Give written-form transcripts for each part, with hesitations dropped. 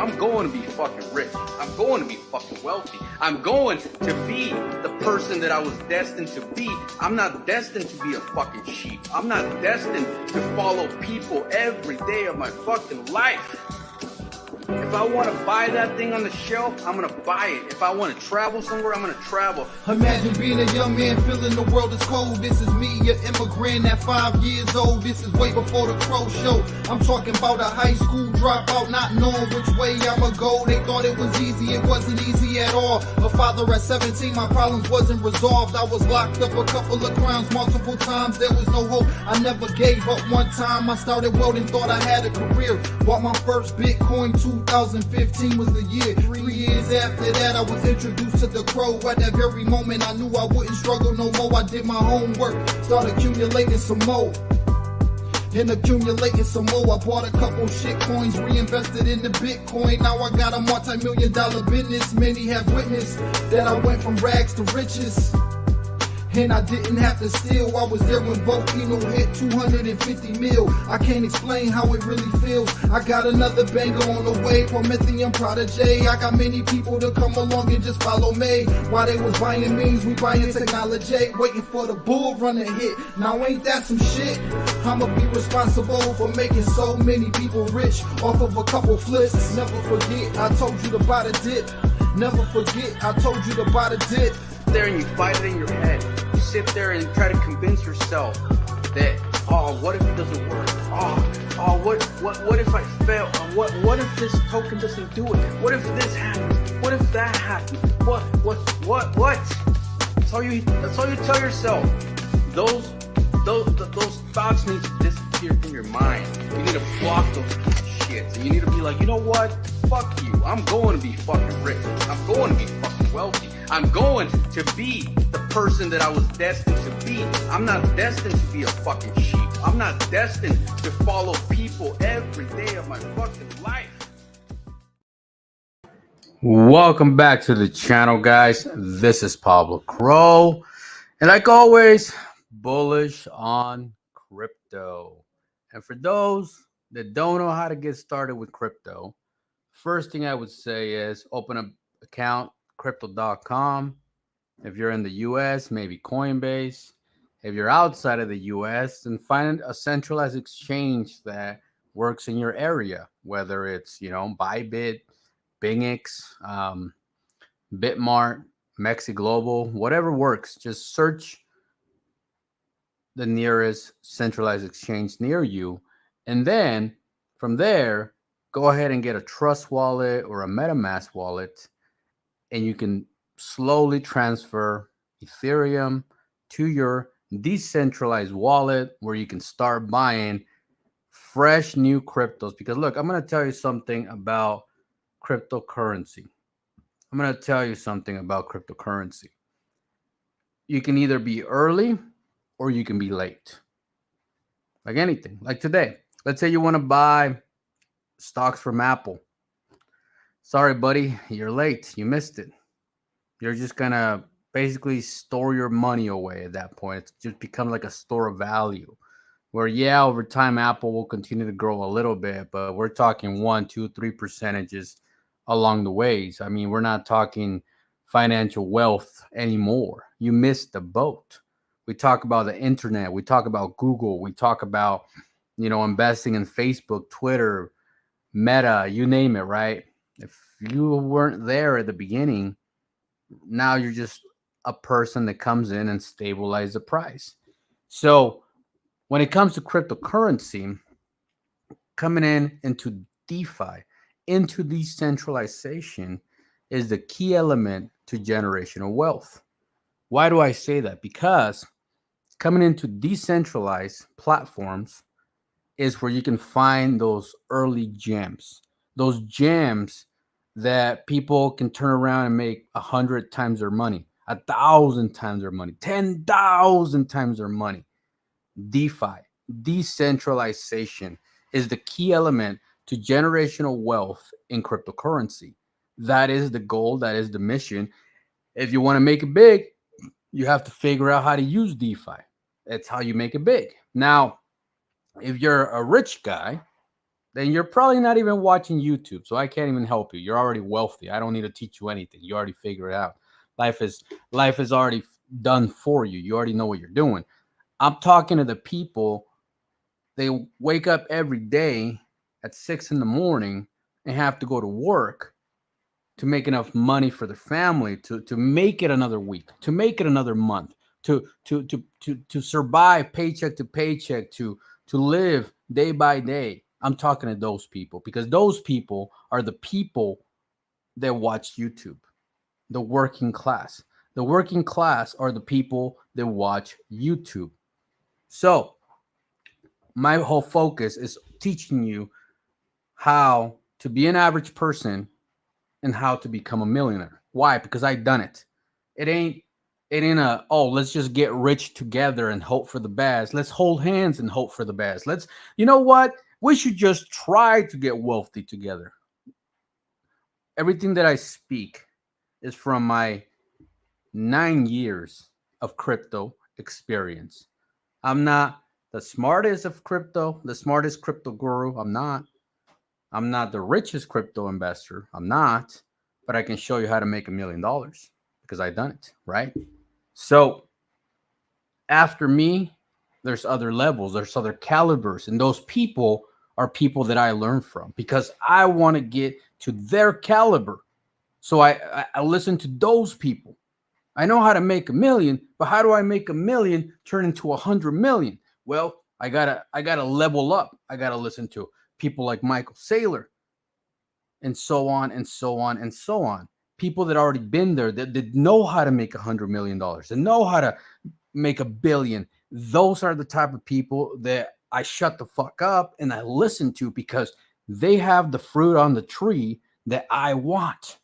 I'm going to be fucking rich. I'm going to be fucking wealthy. I'm going to be the person that I was destined to be. I'm not destined to be a fucking sheep. I'm not destined to follow people every day of my fucking life. If I want to buy that thing on the shelf, I'm going to buy it. If I want to travel somewhere, I'm going to travel. Imagine being a young man feeling the world is cold. This is me, an immigrant at 5 years old. This is way before the Crow Show. I'm talking about a high school dropout, not knowing which way I'ma go. They thought it was easy, it wasn't easy at all. A father at 17, my problems wasn't resolved. I was locked up a couple of crimes, multiple times. There was no hope, I never gave up. One time I started welding, thought I had a career. Bought my first Bitcoin, 2015 was the year. 3 years after that, I was introduced to the Crow. At that very moment, I knew I wouldn't struggle no more. I did my homework, started accumulating some more. And accumulating some more. I bought a couple shit coins, reinvested in the Bitcoin. Now I got a multi-million-dollar business. Many have witnessed that I went from rags to riches. And I didn't have to steal. I was there when Volcano hit 250 mil. I can't explain how it really feels. I got another banger on the way, Prometheum Prodigy. I got many people to come along and just follow me. While they was buying memes, we buying technology. Waiting for the bull run to hit. Now ain't that some shit? I'ma be responsible for making so many people rich off of a couple flips. Never forget, I told you to buy the dip. Never forget, I told you to buy the dip. There and you fight it in your head. You sit there and try to convince yourself that, oh, what if it doesn't work? What if I fail? What if this token doesn't do it? What if this happens? What if that happens? What? That's all you tell yourself. Those thoughts need to disappear from your mind. You need to block those shits. And you need to be like, you know what? Fuck you. I'm going to be fucking rich. I'm going to be fucking wealthy. I'm going to be the person that I was destined to be. I'm not destined to be a fucking sheep. I'm not destined to follow people every day of my fucking life. Welcome back to the channel, guys. This is Pablo Crow. And like always, bullish on crypto. And for those that don't know how to get started with crypto, first thing I would say is open an account, crypto.com. If you're in the US, maybe Coinbase. If you're outside of the US, then find a centralized exchange that works in your area, whether it's, Bybit, BINGX, Bitmart, MexiGlobal, whatever works. Just search the nearest centralized exchange near you. And then from there, go ahead and get a Trust wallet or a MetaMask wallet, and you can slowly transfer Ethereum to your decentralized wallet where you can start buying fresh new cryptos. Because look, I'm going to tell you something about cryptocurrency. You can either be early or you can be late. Like anything. Like today, let's say you want to buy stocks from Apple. Sorry, buddy, you're late. You missed it. You're just going to basically store your money away at that point. It's just become like a store of value where, yeah, over time, Apple will continue to grow a little bit, but we're talking 1, 2, 3% along the ways. I mean, we're not talking financial wealth anymore. You missed the boat. We talk about the internet. We talk about Google. We talk about, investing in Facebook, Twitter, Meta, you name it, right? If you weren't there at the beginning, now you're just a person that comes in and stabilizes the price. So when it comes to cryptocurrency, coming into DeFi, into decentralization, is the key element to generational wealth. Why do I say that? Because coming into decentralized platforms is where you can find those early gems, those gems that people can turn around and make 100 times their money, 1,000 times their money, 10,000 times their money. DeFi, decentralization, is the key element to generational wealth in cryptocurrency. That is the goal. That is the mission. If you want to make it big, you have to figure out how to use DeFi. That's how you make it big. Now, if you're a rich guy, then you're probably not even watching YouTube. So I can't even help you. You're already wealthy. I don't need to teach you anything. You already figure it out. Life is already done for you. You already know what you're doing. I'm talking to the people. They wake up every day at 6 in the morning and have to go to work to make enough money for their family, to make it another week, to make it another month, to survive paycheck to paycheck, to live day by day. I'm talking to those people because those people are the people that watch YouTube. The working class. The working class are the people that watch YouTube. So my whole focus is teaching you how to be an average person and how to become a millionaire. Why? Because I've done it. It ain't a, oh, let's just get rich together and hope for the best. Let's hold hands and hope for the best. You know what? We should just try to get wealthy together. Everything that I speak is from my 9 years of crypto experience. I'm not the smartest of crypto, the smartest crypto guru. I'm not. I'm not the richest crypto investor. I'm not. But I can show you how to make $1 million because I've done it, right? So after me, there's other levels, there's other calibers, and those people are people that I learn from because I want to get to their caliber. So I listen to those people. I know how to make $1 million, but how do I make $1 million turn into 100 million? Well, I gotta level up. I gotta listen to people like Michael Saylor, and so on and so on and so on. People that already been there, that know how to make $100 million, and know how to make $1 billion. Those are the type of people that I shut the fuck up and I listen to because they have the fruit on the tree that I want.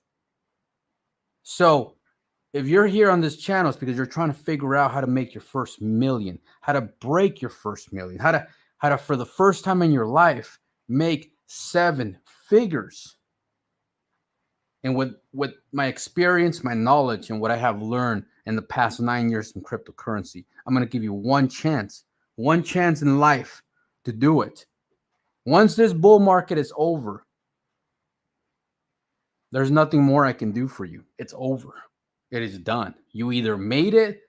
So if you're here on this channel, it's because you're trying to figure out how to make your first million, how to break your first million, how to for the first time in your life make 7 figures. And with my experience, my knowledge, and what I have learned in the past 9 years in cryptocurrency, I'm going to give you one chance in life to do it. Once this bull market is over, there's nothing more I can do for you. It's over. It is done. You either made it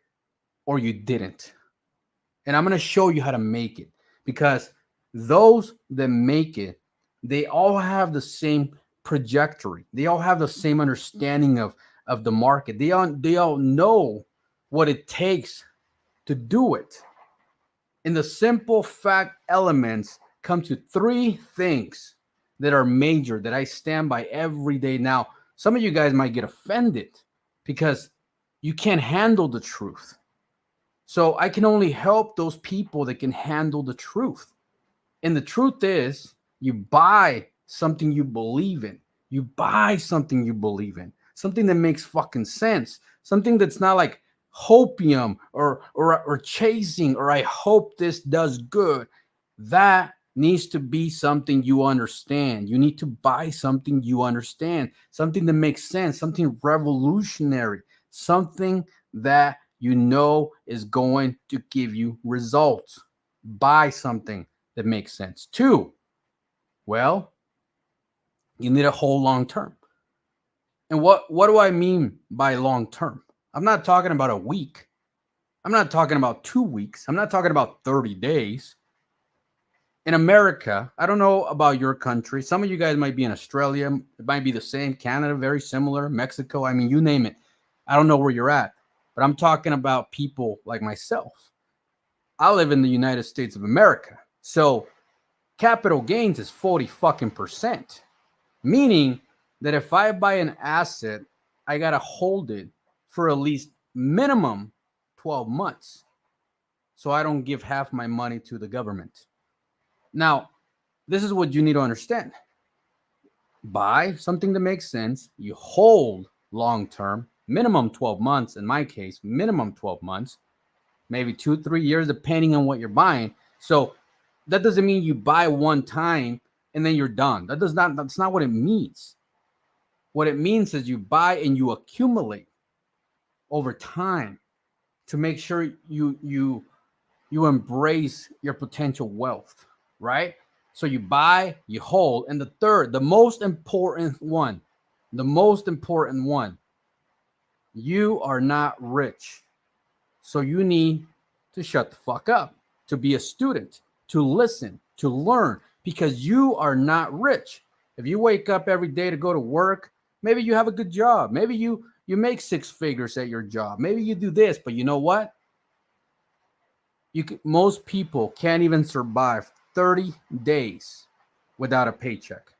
or you didn't. And I'm going to show you how to make it, because those that make it, they all have the same trajectory. They all have the same understanding of the market. They all know what it takes to do it. And the simple fact elements come to 3 things that are major that I stand by every day. Now, some of you guys might get offended because you can't handle the truth. So I can only help those people that can handle the truth. And the truth is, you buy something you believe in. You buy something you believe in. Something that makes fucking sense. Something that's not like hopium or chasing, or I hope this does good. That needs to be something you understand. You need to buy something you understand. Something that makes sense. Something revolutionary. Something that you know is going to give you results. Buy something that makes sense. 2, well, you need a whole long term. And what do I mean by long term? I'm not talking about a week. I'm not talking about 2 weeks. I'm not talking about 30 days. In America, I don't know about your country. Some of you guys might be in Australia. It might be the same. Canada, very similar. Mexico, I mean, you name it. I don't know where you're at. But I'm talking about people like myself. I live in the United States of America. So capital gains is 40%. Meaning that if I buy an asset, I got to hold it for at least minimum 12 months. So I don't give half my money to the government. Now, this is what you need to understand. Buy something that makes sense. You hold long term, minimum 12 months. In my case, minimum 12 months, maybe 2-3 years, depending on what you're buying. So that doesn't mean you buy one time and then you're done. That's not what it means. What it means is you buy and you accumulate over time to make sure you embrace your potential wealth, right? So you buy, you hold. And the third, the most important one, you are not rich. So you need to shut the fuck up, to be a student, to listen, to learn, because you are not rich. If you wake up every day to go to work, maybe you have a good job. Maybe you make six figures at your job. Maybe you do this, but you know what? Most people can't even survive 30 days without a paycheck.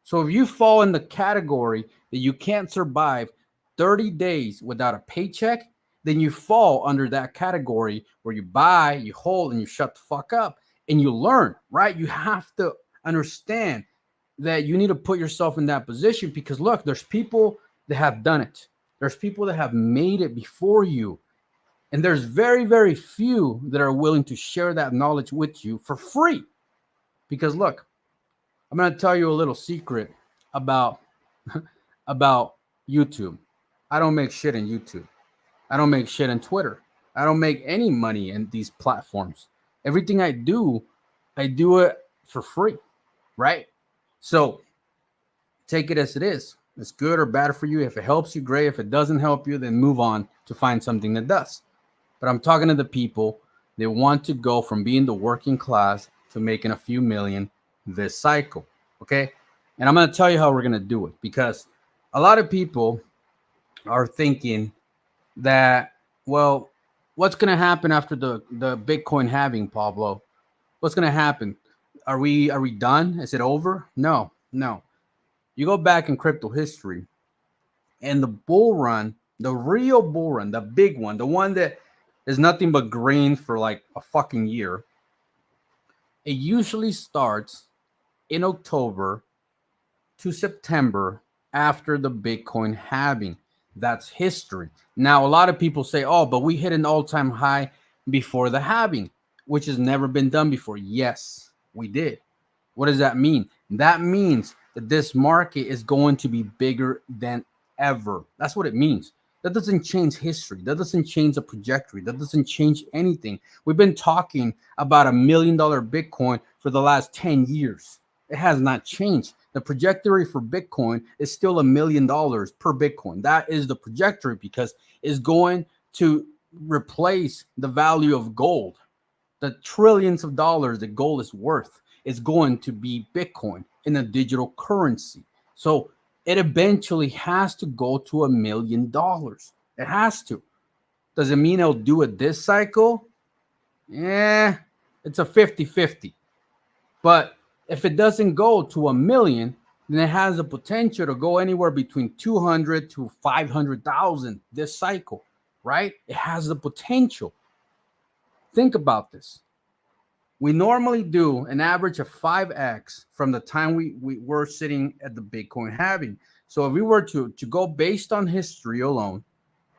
So if you fall in the category that you can't survive 30 days without a paycheck, then you fall under that category where you buy, you hold, and you shut the fuck up and you learn, right? You have to understand that you need to put yourself in that position, because look, there's people that have done it. There's people that have made it before you. And there's very, very few that are willing to share that knowledge with you for free. Because look, I'm going to tell you a little secret about YouTube. I don't make shit in YouTube. I don't make shit in Twitter. I don't make any money in these platforms. Everything I do it for free, right? So take it as it is. It's good or bad for you. If it helps you, great. If it doesn't help you, then move on to find something that does. But I'm talking to the people that want to go from being the working class to making a few million this cycle, okay? And I'm going to tell you how we're going to do it, because a lot of people are thinking that, well, what's going to happen after the Bitcoin halving, Pablo? What's going to happen? Are we done? Is it over? No. You go back in crypto history, and the bull run, the real bull run, the big one, the one that is nothing but green for like a fucking year, it usually starts in October to September after the Bitcoin halving. That's history. Now, a lot of people say, oh, but we hit an all-time high before the halving, which has never been done before. Yes, we did. What does that mean? That means that this market is going to be bigger than ever. That's what it means. That doesn't change history. That doesn't change the trajectory. That doesn't change anything. We've been talking about $1 million Bitcoin for the last 10 years. It has not changed. The trajectory for Bitcoin is still $1 million per Bitcoin. That is the trajectory, because it's going to replace the value of gold. The trillions of dollars that gold is worth is going to be Bitcoin in a digital currency. So it eventually has to go to $1 million. It has to. Does it mean it'll do it this cycle? Yeah, it's a 50-50. But if it doesn't go to $1 million, then it has the potential to go anywhere between 200 to 500,000 this cycle, right? It has the potential. Think about this. We normally do an average of 5x from the time we were sitting at the Bitcoin halving. So if we were to go based on history alone,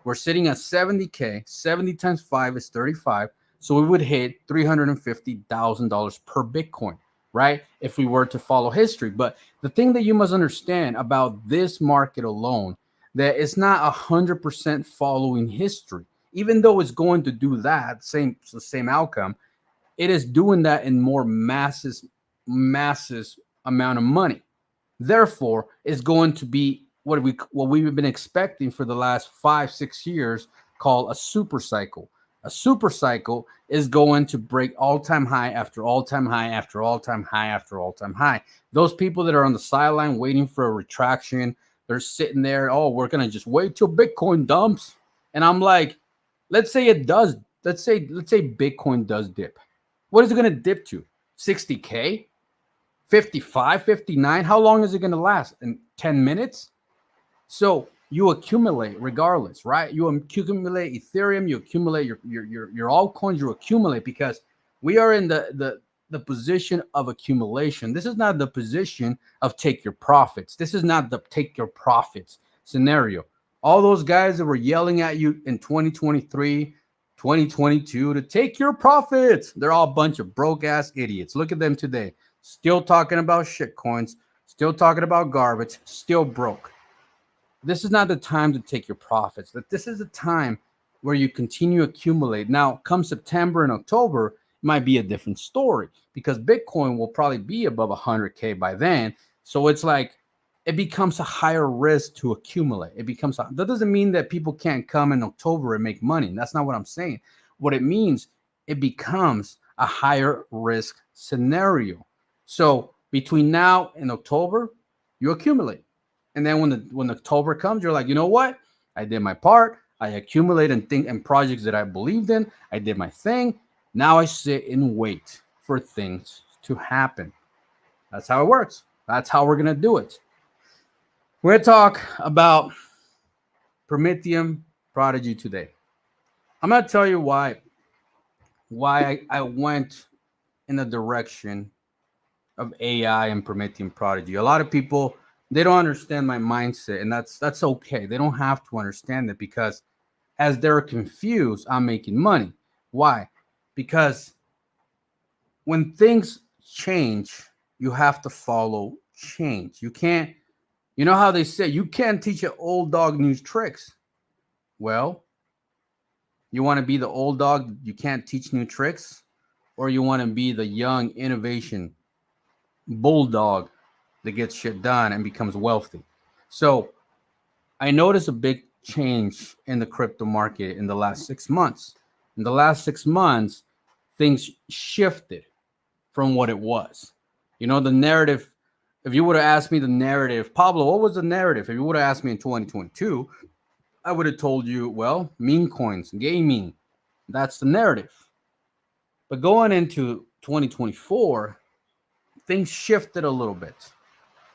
we're sitting at 70K. 70 times 5 is 35. So we would hit $350,000 per Bitcoin, right? If we were to follow history. But the thing that you must understand about this market alone, that it's not 100% following history. Even though it's going to do that, same outcome, it is doing that in more massive amount of money. Therefore, it's going to be what we've been expecting for the last 5-6 years, called a super cycle. A super cycle is going to break all-time high after all-time high after all-time high after all-time high. Those people that are on the sideline waiting for a retraction, they're sitting there, oh, we're going to just wait till Bitcoin dumps. And I'm like, let's say it does. Let's say Bitcoin does dip. What is it going to dip to? 60K? 55, 59? How long is it going to last? In 10 minutes? So you accumulate regardless, right? You accumulate Ethereum, you accumulate your altcoins, you accumulate, because we are in the position of accumulation. This is not the position of take your profits. This is not the take your profits scenario. All those guys that were yelling at you in 2023, 2022 to take your profits, they're all a bunch of broke ass idiots. Look at them today. Still talking about shit coins, still talking about garbage, still broke. This is not the time to take your profits. That this is the time where you continue to accumulate. Now, come September and October, might be a different story because Bitcoin will probably be above 100K by then. So it's like it becomes a higher risk to accumulate. That doesn't mean that people can't come in October and make money. That's not what I'm saying. What it means, it becomes a higher risk scenario. So between now and October, you accumulate. And then when October comes, you're like, you know what? I did my part. I accumulate and projects that I believed in. I did my thing. Now I sit and wait for things to happen. That's how it works. That's how we're going to do it. We're going to talk about Prometheum Prodigy today. I'm going to tell you why I went in the direction of AI and Prometheum Prodigy. A lot of people, they don't understand my mindset, and that's okay. They don't have to understand it because as they're confused, I'm making money. Why? Because when things change, you have to follow change. You can't, you know how they say, you can't teach an old dog new tricks. Well, you want to be the old dog, you can't teach new tricks, or you want to be the young innovation bulldog that gets shit done and becomes wealthy. So I noticed a big change in the crypto market in the last 6 months. In the last 6 months, things shifted from what it was. You know, the narrative, if you would have asked me the narrative, Pablo, what was the narrative? If you would have asked me in 2022, I would have told you, well, meme coins, gaming, that's the narrative. But going into 2024, things shifted a little bit.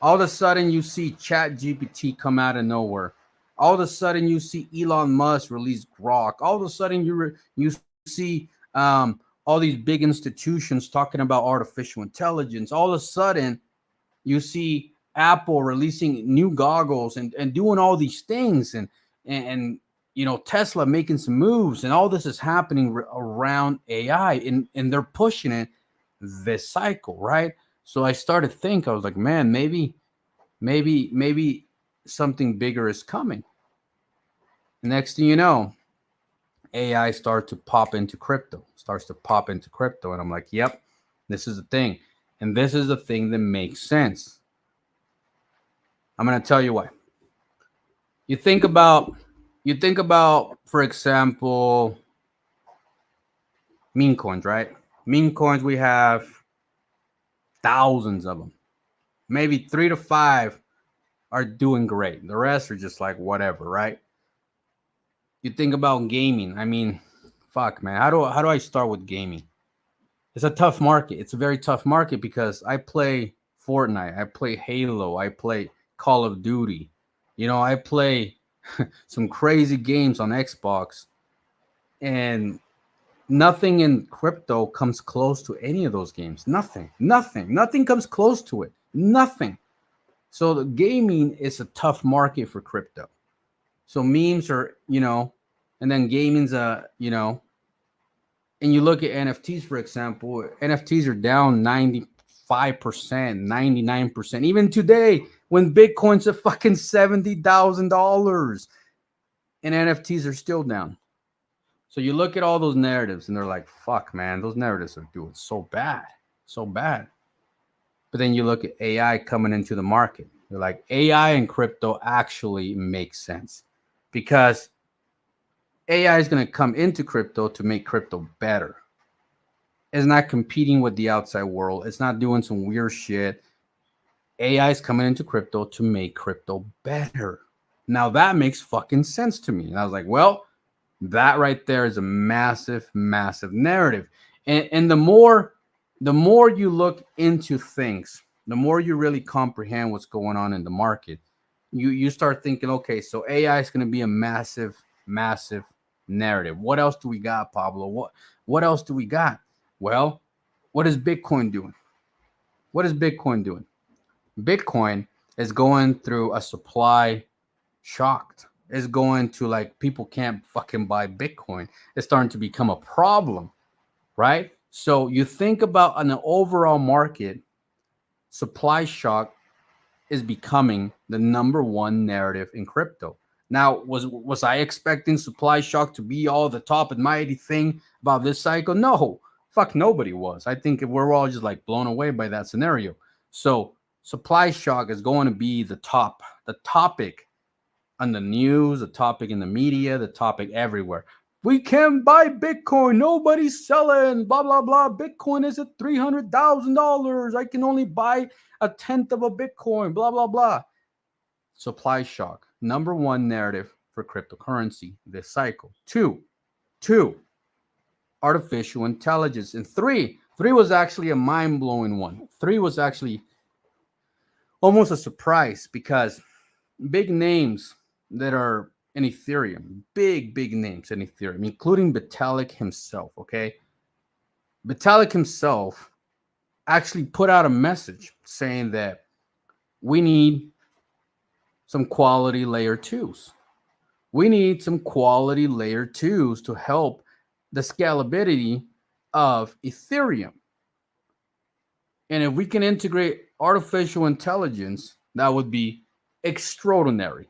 All of a sudden, you see ChatGPT come out of nowhere. All of a sudden, you see Elon Musk release Grok. All of a sudden, you see all these big institutions talking about artificial intelligence. All of a sudden, you see Apple releasing new goggles and doing all these things, and you know, Tesla making some moves, and all this is happening around AI, and they're pushing it this cycle, right? So I started to think, I was like, man, maybe something bigger is coming. The next thing you know, AI starts to pop into crypto. And I'm like, yep, this is the thing. And this is the thing that makes sense. I'm going to tell you why. You think about, for example, meme coins, right? Meme coins, we have thousands of them. Maybe 3 to 5 are doing great. The rest are just like whatever, right? You think about gaming. I mean, fuck, man. How do I start with gaming? It's a tough market. It's a very tough market because I play Fortnite, I play Halo, I play Call of Duty. You know, I play some crazy games on Xbox, and nothing in crypto comes close to any of those games. Nothing comes close to it. Nothing. So the gaming is a tough market for crypto. So memes are, you know, and then gaming's you know, and you look at NFTs, for example, NFTs are down 95%, 99%. Even today, when Bitcoin's at fucking $70,000 and NFTs are still down. So you look at all those narratives and they're like, fuck, man, those narratives are doing so bad. But then you look at AI coming into the market. You're like, AI and crypto actually makes sense because AI is going to come into crypto to make crypto better. It's not competing with the outside world. It's not doing some weird shit. AI is coming into crypto to make crypto better. Now that makes fucking sense to me. And I was like, well, that right there is a massive, massive narrative. And the more you look into things, the more you really comprehend what's going on in the market, you start thinking, okay, so AI is going to be a massive, massive narrative. What else do we got, Pablo? What else do we got? Well, what is Bitcoin doing? Bitcoin is going through a supply shock. It's going to, like, people can't fucking buy Bitcoin. It's starting to become a problem, right? So you think about an overall market, supply shock is becoming the number one narrative in crypto. Now, was I expecting supply shock to be all the top and mighty thing about this cycle? No, Fuck, nobody was. I think we're all just like blown away by that scenario. So supply shock is going to be the topic on the news, the topic in the media, the topic everywhere. We can't buy Bitcoin. Nobody's selling. Blah blah blah. Bitcoin is at $300,000. I can only buy a tenth of a Bitcoin. Blah blah blah. Supply shock. Number one narrative for cryptocurrency this cycle. Two, artificial intelligence. And three was actually a mind-blowing one. Three was actually almost a surprise because big names that are in Ethereum, big names in Ethereum, including Vitalik himself, okay? Vitalik himself actually put out a message saying that we need some quality layer twos. We need some quality layer twos to help the scalability of Ethereum. And if we can integrate artificial intelligence, that would be extraordinary.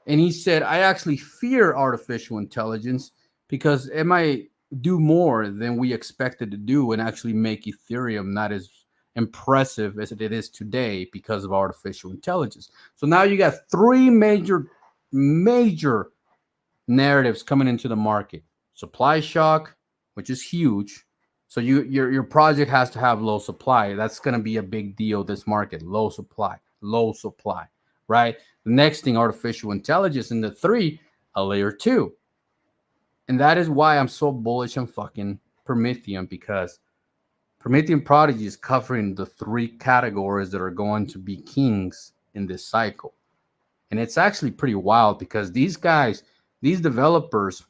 And he said, I actually fear artificial intelligence because it might do more than we expected to do and actually make Ethereum not as impressive as it is today because of artificial intelligence. So now you got three major narratives coming into the market. Supply shock, which is huge. So your project has to have low supply. That's going to be a big deal this market. Low supply, right? The next thing, artificial intelligence. And the three, a layer two. And that is why I'm so bullish on fucking Prometheum, because Prometheum Prodigy is covering the three categories that are going to be kings in this cycle. And it's actually pretty wild because these guys, these developers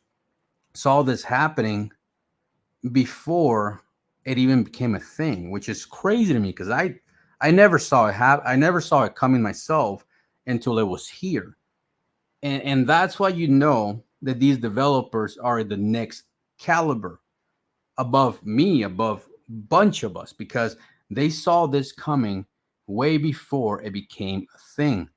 saw this happening before it even became a thing, which is crazy to me because I never saw it happen. I never saw it coming myself until it was here. And that's why you know that these developers are the next caliber above me, above a bunch of us, because they saw this coming way before it became a thing.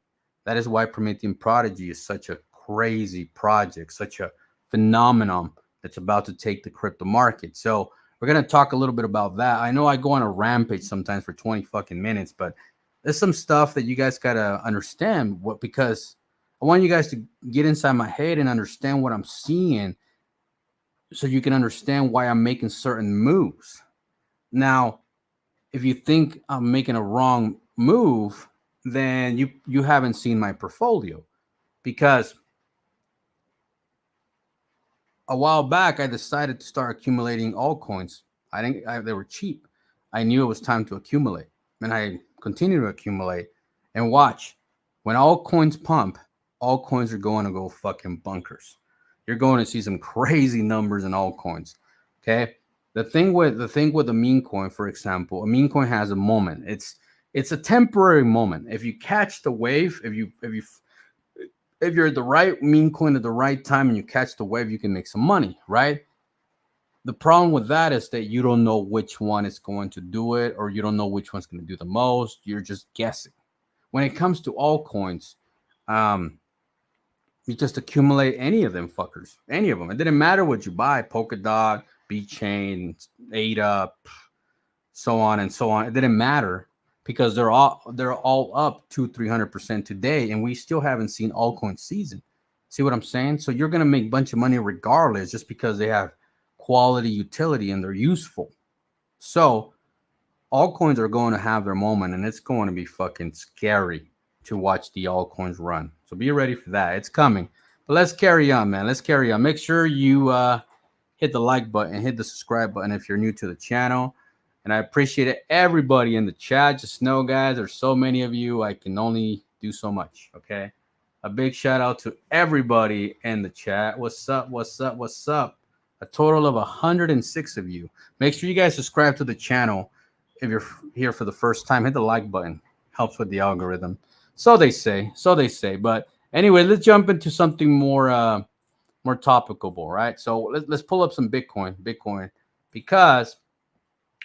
That is why Prometheum Prodigy is such a crazy project, such a phenomenon that's about to take the crypto market. So we're going to talk a little bit about that. I know I go on a rampage sometimes for 20 fucking minutes, but there's some stuff that you guys got to understand because I want you guys to get inside my head and understand what I'm seeing so you can understand why I'm making certain moves. Now, if you think I'm making a wrong move, then you haven't seen my portfolio, because a while back I decided to start accumulating altcoins. They were cheap. I knew it was time to accumulate, and I continue to accumulate. And watch, when altcoins pump, altcoins are going to go fucking bunkers. You're going to see some crazy numbers in altcoins. Okay. The thing with a meme coin, for example, a meme coin has a moment. It's a temporary moment. If you catch the wave, if you're at the right meme coin at the right time and you catch the wave, you can make some money, right? The problem with that is that you don't know which one is going to do it, or you don't know which one's going to do the most. You're just guessing. When it comes to altcoins, you just accumulate any of them fuckers, any of them. It didn't matter what you buy, Polkadot, B-Chain, ADA, so on and so on. It didn't matter because they're all up 200-300% today, and we still haven't seen altcoin season. See what I'm saying? So you're gonna make a bunch of money regardless, just because they have quality utility and they're useful. So altcoins are going to have their moment, and it's going to be fucking scary to watch the altcoins run. So be ready for that. It's coming. But let's carry on, man. Let's carry on. Make sure you hit the like button, hit the subscribe button if you're new to the channel. And I appreciate everybody in the chat. Just know, guys, there's so many of you. I can only do so much, okay? A big shout out to everybody in the chat. What's up? What's up? What's up? A total of 106 of you. Make sure you guys subscribe to the channel. If you're here for the first time, hit the like button. Helps with the algorithm. So they say. So they say. But anyway, let's jump into something more topical, right? So let's pull up some Bitcoin, because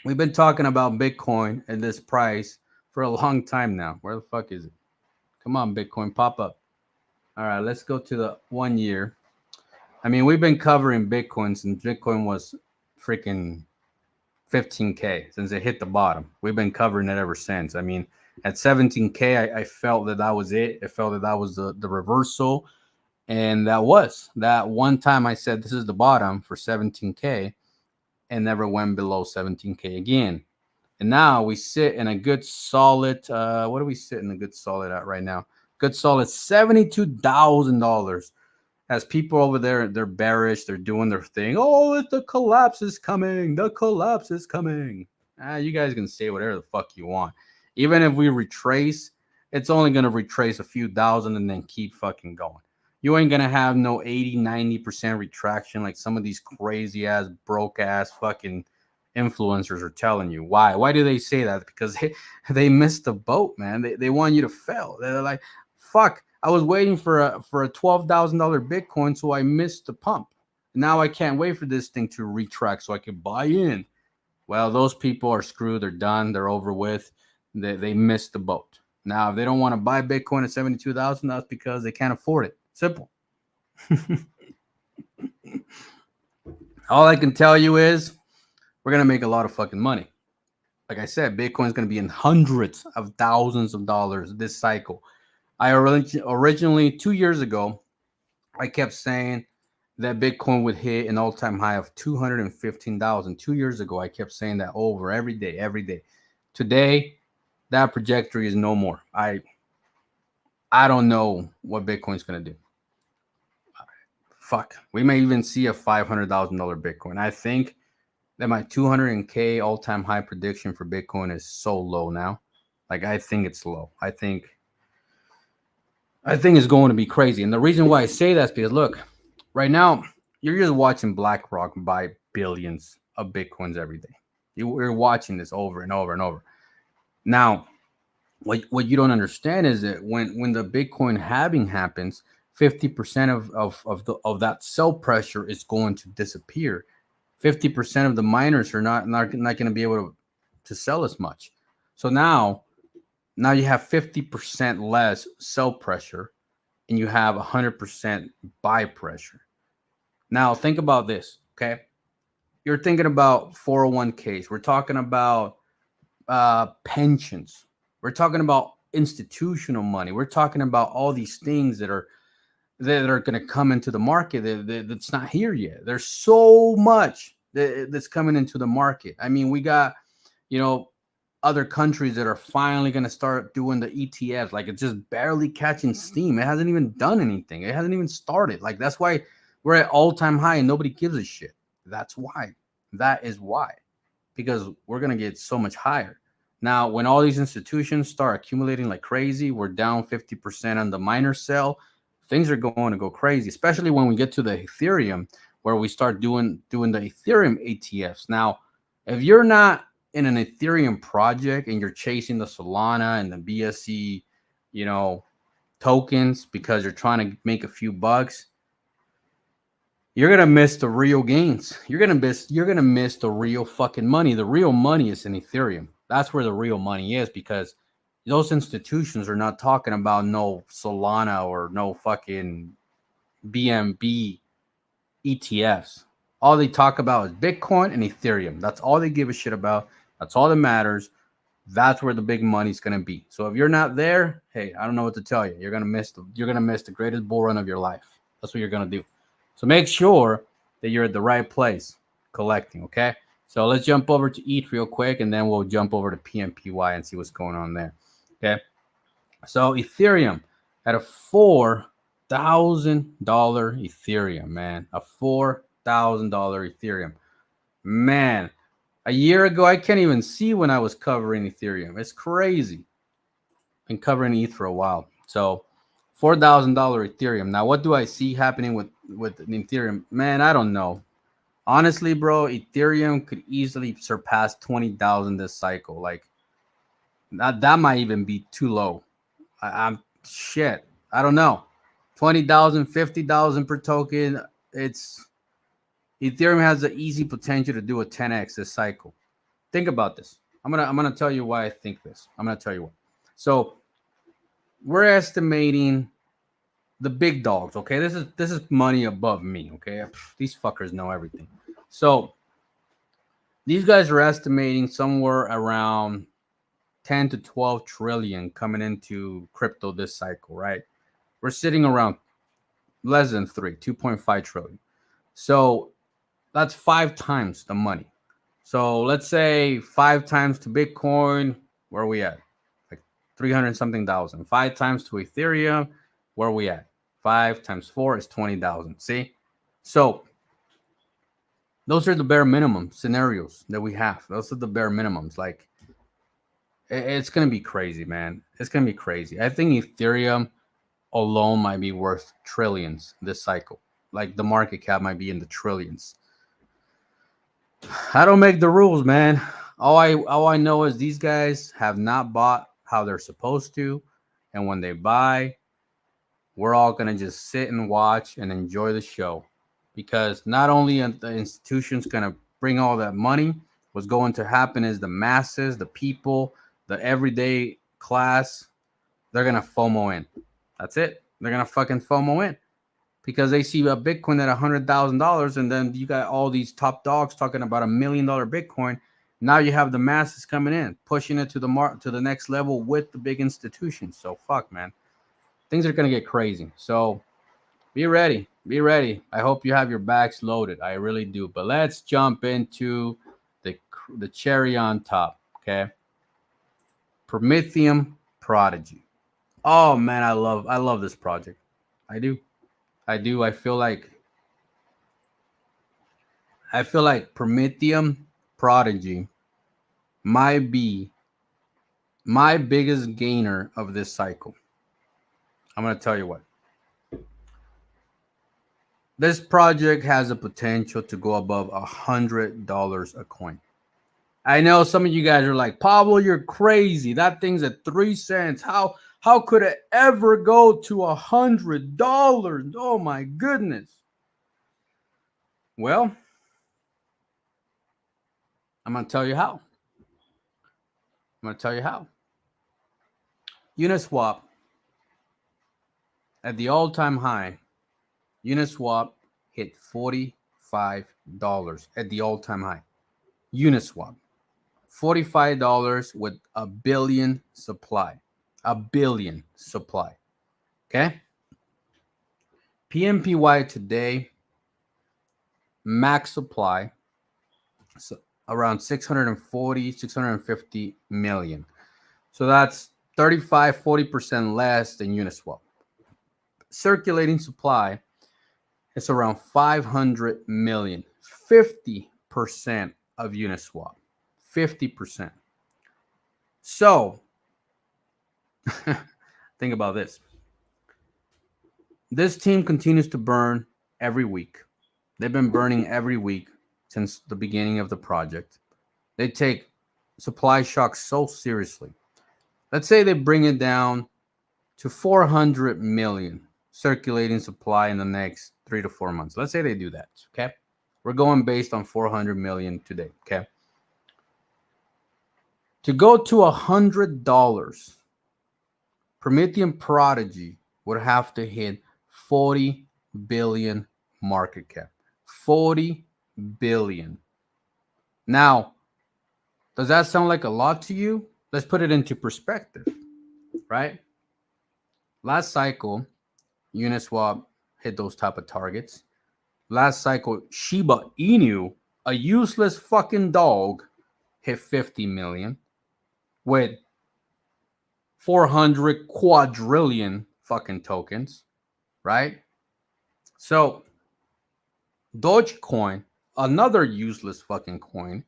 we've been talking about Bitcoin and this price for a long time now. Where the fuck is it? Come on, Bitcoin, pop up. All right, let's go to the 1 year. I mean, we've been covering Bitcoin since Bitcoin was freaking 15K since it hit the bottom. We've been covering it ever since. I mean, at 17K, I felt that was it. I felt that was the reversal. And that was that one time I said this is the bottom for 17K and never went below 17K again. And now we sit in a good solid, what do we sit in a good solid at right now? Good solid $72,000. As people over there, they're bearish, they're doing their thing. Oh, the collapse is coming. The collapse is coming. You guys can say whatever the fuck you want. Even if we retrace, it's only going to retrace a few thousand and then keep fucking going. You ain't going to have no 80, 90% retraction like some of these crazy ass, broke ass fucking influencers are telling you. Why do they say that? Because they missed the boat, man. They want you to fail. They're like, fuck, I was waiting for a $12,000 Bitcoin, so I missed the pump. Now I can't wait for this thing to retract so I can buy in. Well, those people are screwed. They're done. They're over with. They missed the boat. Now, if they don't want to buy Bitcoin at 72,000, that's because they can't afford it. Simple. All I can tell you is we're going to make a lot of fucking money. Like I said, Bitcoin is going to be in hundreds of thousands of dollars this cycle. I originally 2 years ago, I kept saying that Bitcoin would hit an all-time high of 215,000. 2 years ago, I kept saying that over every day. Today, that trajectory is no more. I don't know what Bitcoin's going to do. Fuck. We may even see a $500,000 Bitcoin. I think that my 200K all-time high prediction for Bitcoin is so low now. Like, I think it's low. I think it's going to be crazy. And the reason why I say that is because, look, right now, you're just watching BlackRock buy billions of Bitcoins every day. You're watching this over and over and over. Now, what you don't understand is that when the Bitcoin halving happens, 50% of that sell pressure is going to disappear. 50% of the miners are not going to be able to sell as much. So now you have 50% less sell pressure and you have 100% buy pressure. Now think about this, okay? You're thinking about 401ks. We're talking about pensions. We're talking about institutional money. We're talking about all these things that are going to come into the market that's not here yet. There's so much that's coming into the market. I mean, we got, other countries that are finally going to start doing the ETFs. Like, it's just barely catching steam. It hasn't even done anything. It hasn't even started. Like, that's why we're at all-time high and nobody gives a shit. That's why. That is why. Because we're going to get so much higher. Now, when all these institutions start accumulating like crazy, we're down 50% on the miner sell. Things are going to go crazy, especially when we get to the Ethereum, where we start doing the Ethereum ETFs. Now, if you're not in an Ethereum project and you're chasing the Solana and the BSC, tokens because you're trying to make a few bucks, you're gonna miss the real gains. You're gonna miss the real fucking money. The real money is in Ethereum. That's where the real money is, because those institutions are not talking about no Solana or no fucking BNB ETFs. All they talk about is Bitcoin and Ethereum. That's all they give a shit about. That's all that matters. That's where the big money's gonna be. So if you're not there, hey, I don't know what to tell you. You're gonna miss the greatest bull run of your life. That's what you're gonna do. So make sure that you're at the right place collecting. Okay. So let's jump over to ETH real quick, and then we'll jump over to PMPY and see what's going on there. Okay. So Ethereum at a $4,000 Ethereum, man. A $4,000 Ethereum. Man, a year ago, I can't even see when I was covering Ethereum. It's crazy. Been covering ETH for a while. So $4,000 Ethereum. Now, what do I see happening with Ethereum? Man, I don't know. Honestly, bro, Ethereum could easily surpass 20,000 this cycle. Like, that might even be too low. I'm shit. I don't know. 20,000, 50,000 per token. Ethereum has the easy potential to do a 10x this cycle. Think about this. I'm gonna tell you why I think this. I'm gonna tell you why. So we're estimating the big dogs. Okay, this is money above me. Okay, these fuckers know everything. So These guys are estimating somewhere around 10 to 12 trillion coming into crypto this cycle, right? We're sitting around less than 2.5 trillion. So that's 5 times the money. So let's say 5 times to Bitcoin, where are we at? Like 300 something thousand. 5 times to Ethereum, where are we at? 5 times 4 is 20,000. See? So those are the bare minimum scenarios that we have. Those are the bare minimums. Like, it's going to be crazy, man. It's going to be crazy. I think Ethereum alone might be worth trillions this cycle. Like, the market cap might be in the trillions. I don't make the rules, man. All I know is these guys have not bought how they're supposed to, and when they buy, we're all gonna just sit and watch and enjoy the show, because not only are the institutions gonna bring all that money, what's going to happen is the masses, the people, the everyday class, they're gonna FOMO in. That's it. They're gonna fucking FOMO in, because they see a Bitcoin at $100,000, and then you got all these top dogs talking about $1 million Bitcoin. Now you have the masses coming in, pushing it to the next level with the big institutions. So fuck, man, things are gonna get crazy. So be ready, be ready. I hope you have your bags loaded. I really do. But let's jump into the cherry on top. Okay, Prometheum Prodigy. Oh man, I love this project. I do. I feel like Prometheum Prodigy might be my biggest gainer of this cycle. I'm going to tell you what. This project has a potential to go above $100 a coin. I know some of you guys are like, Pablo, you're crazy. That thing's at 3 cents. How could it ever go to $100? Oh my goodness. Well, I'm going to tell you how. Uniswap at the all-time high. Uniswap hit $45 at the all-time high. Uniswap, $45 with a billion supply. Okay? PMPY today, max supply, so around 640, 650 million. So that's 35-40% less than Uniswap. Circulating supply is around 500 million, 50% of Uniswap, 50%. So think about this. This team continues to burn every week. They've been burning every week since the beginning of the project. They take supply shocks so seriously. Let's say they bring it down to 400 million circulating supply in the next 3 to 4 months. Let's say they do that, okay? We're going based on 400 million today, okay? To go to $100, Prometheum Prodigy would have to hit 40 billion market cap. 40 billion. Now, does that sound like a lot to you? Let's put it into perspective, right? Last cycle, Uniswap hit those type of targets. Last cycle, Shiba Inu, a useless fucking dog, hit 50 million with 400 quadrillion fucking tokens, right? So Dogecoin, another useless fucking coin,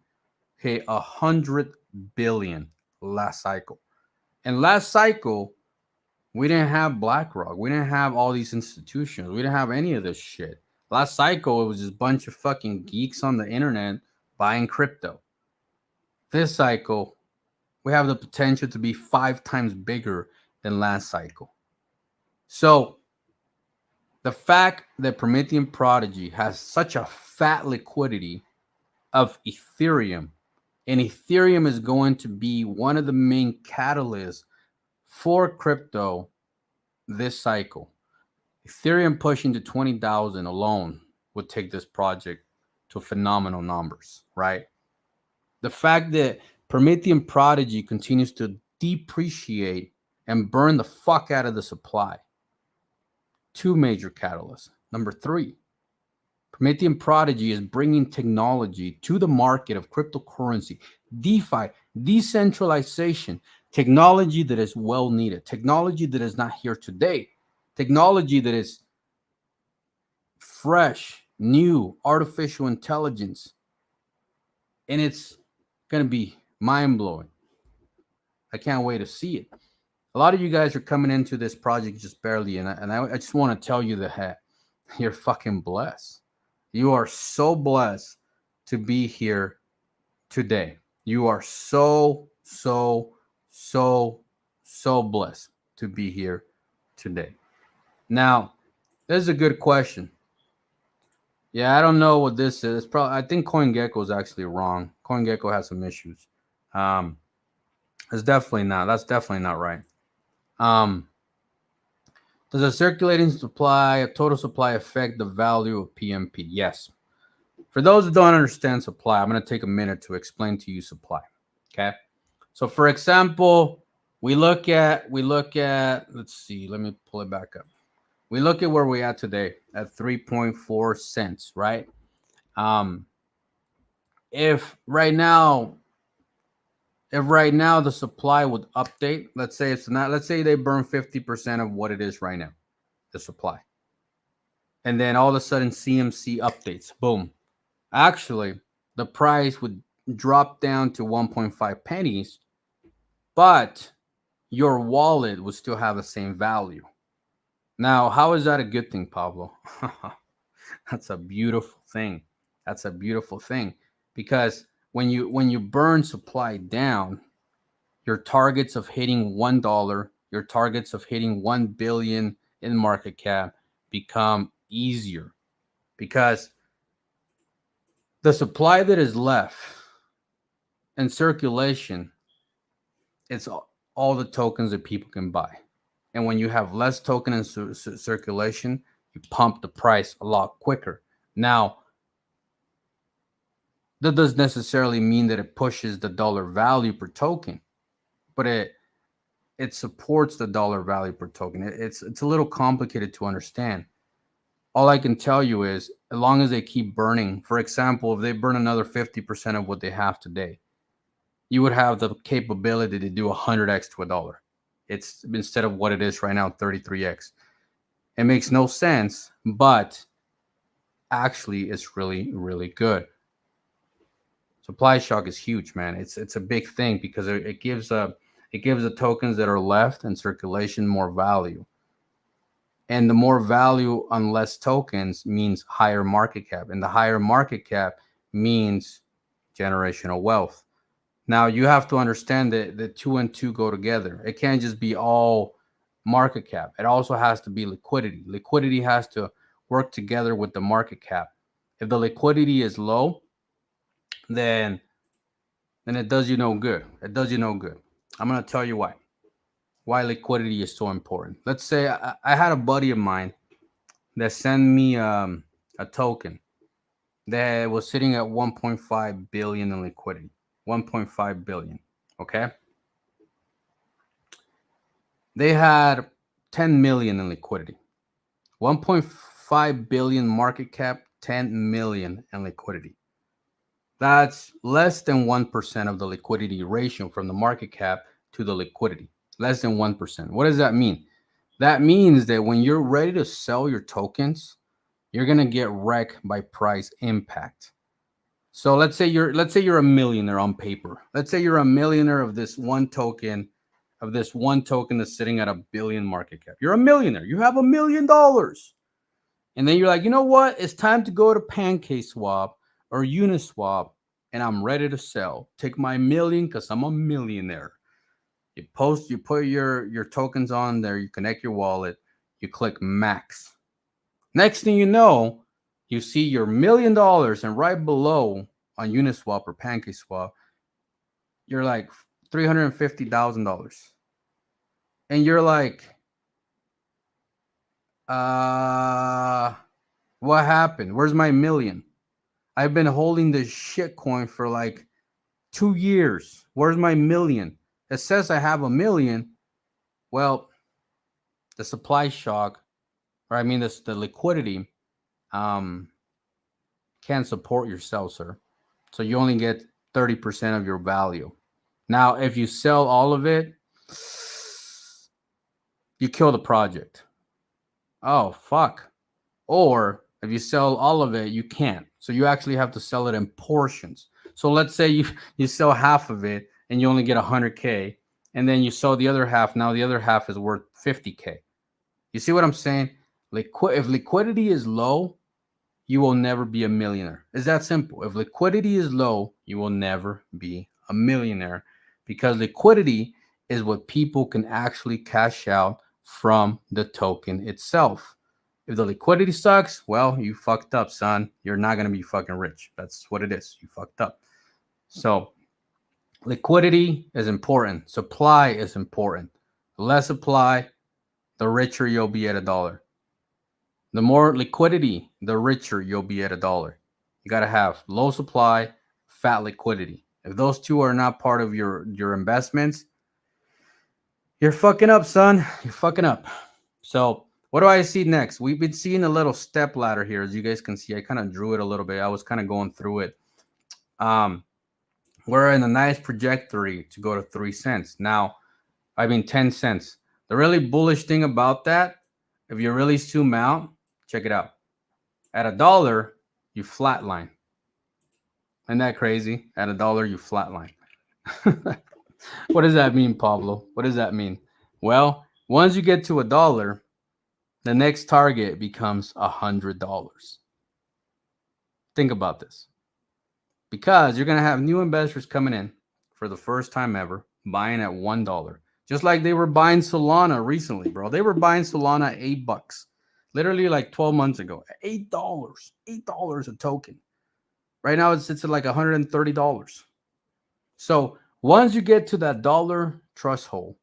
hit 100 billion last cycle. And last cycle, we didn't have BlackRock. We didn't have all these institutions. We didn't have any of this shit. Last cycle, it was just a bunch of fucking geeks on the internet buying crypto. This cycle, we have the potential to be 5 times bigger than last cycle. So the fact that Prometheum Prodigy has such a fat liquidity of Ethereum, and Ethereum is going to be one of the main catalysts for crypto this cycle. Ethereum pushing to 20,000 alone would take this project to phenomenal numbers, right? The fact that Prometheum Prodigy continues to depreciate and burn the fuck out of the supply. Two major catalysts. Number three, Prometheum Prodigy is bringing technology to the market of cryptocurrency, DeFi, decentralization, technology that is well needed, technology that is not here today, technology that is fresh, new, artificial intelligence. And it's going to be mind blowing. I can't wait to see it. A lot of you guys are coming into this project just barely, and I just want to tell you that you're fucking blessed. You are so blessed to be here today. You are so blessed to be here today. Now, this is a good question. Yeah, I don't know what this is. I think CoinGecko is actually wrong. CoinGecko has some issues. That's definitely not right. Does a circulating supply, a total supply, affect the value of PMP? Yes. For those who don't understand supply, I'm going to take a minute to explain to you supply. Okay. So for example, we look at, let's see, let me pull it back up. We look at where we're at today at 3.4 cents, right? If right now the supply would update, let's say they burn 50% of what it is right now, the supply. And then all of a sudden CMC updates, boom. Actually, the price would drop down to 1.5 pennies, but your wallet would still have the same value. Now, how is that a good thing, Pablo? That's a beautiful thing. That's a beautiful thing, because when you burn supply down, your targets of hitting $1, your targets of hitting 1 billion in market cap become easier, because the supply that is left in circulation, it's all the tokens that people can buy. And when you have less token in circulation, you pump the price a lot quicker. Now, that doesn't necessarily mean that it pushes the dollar value per token, but it supports the dollar value per token. It's a little complicated to understand. All I can tell you is, as long as they keep burning, for example, if they burn another 50% of what they have today, you would have the capability to do 100x to $1. It's instead of what it is right now, 33x. It makes no sense, but actually it's really, really good. Supply shock is huge, man. It's a big thing, because it gives the tokens that are left in circulation more value. And the more value on less tokens means higher market cap. And the higher market cap means generational wealth. Now, you have to understand that the 2 and 2 go together. It can't just be all market cap. It also has to be liquidity. Liquidity has to work together with the market cap. If the liquidity is low, then it does you no good. It does you no good. I'm going to tell you why liquidity is so important. Let's say I had a buddy of mine that sent me a token that was sitting at 1.5 billion in liquidity. 1.5 billion. Okay. They had 10 million in liquidity. 1.5 billion market cap, 10 million in liquidity. That's less than 1% of the liquidity ratio from the market cap to the liquidity. Less than 1%. What does that mean? That means that when you're ready to sell your tokens, you're going to get wrecked by price impact. So let's say you're a millionaire on paper. Let's say you're a millionaire of this one token that's sitting at $1 billion market cap. You're a millionaire. You have $1 million. And then you're like, you know what? It's time to go to PancakeSwap or Uniswap, and I'm ready to sell. Take my million because I'm a millionaire. You put your tokens on there, you connect your wallet, you click max. Next thing you know, you see your $1 million, and right below on Uniswap or PancakeSwap, you're like $350,000. And you're like, what happened? Where's my million? I've been holding this shit coin for like 2 years. Where's my million? It says I have a million. Well, the supply shock, or I mean the liquidity, can't support your sell, sir. So you only get 30% of your value. Now, if you sell all of it, you kill the project. Oh, fuck. Or if you sell all of it, you can't. So you actually have to sell it in portions. So let's say you sell half of it and you only get 100K, and then you sell the other half. Now the other half is worth 50K. You see what I'm saying? If liquidity is low, you will never be a millionaire. It's that simple. If liquidity is low, you will never be a millionaire, because liquidity is what people can actually cash out from the token itself. If the liquidity sucks, well, you fucked up, son. You're not going to be fucking rich. That's what it is. You fucked up. So liquidity is important. Supply is important. The less supply, the richer you'll be at $1. The more liquidity, the richer you'll be at $1. You got to have low supply, fat liquidity. If those two are not part of your investments, you're fucking up, son. You're fucking up. So what do I see next? We've been seeing a little step ladder here. As you guys can see, I kind of drew it a little bit. I was kind of going through it. We're in a nice trajectory to go to 3 cents. Now, 10 cents. The really bullish thing about that, if you really zoom out, check it out. At $1, you flatline. Isn't that crazy? At $1, you flatline. What does that mean, Pablo? What does that mean? Well, once you get to $1, the next target becomes $100. Think about this. Because you're going to have new investors coming in for the first time ever, buying at $1. Just like they were buying Solana recently, bro. They were buying Solana at $8. Literally like 12 months ago. $8. $8 a token. Right now it sits at like $130. So once you get to that dollar threshold,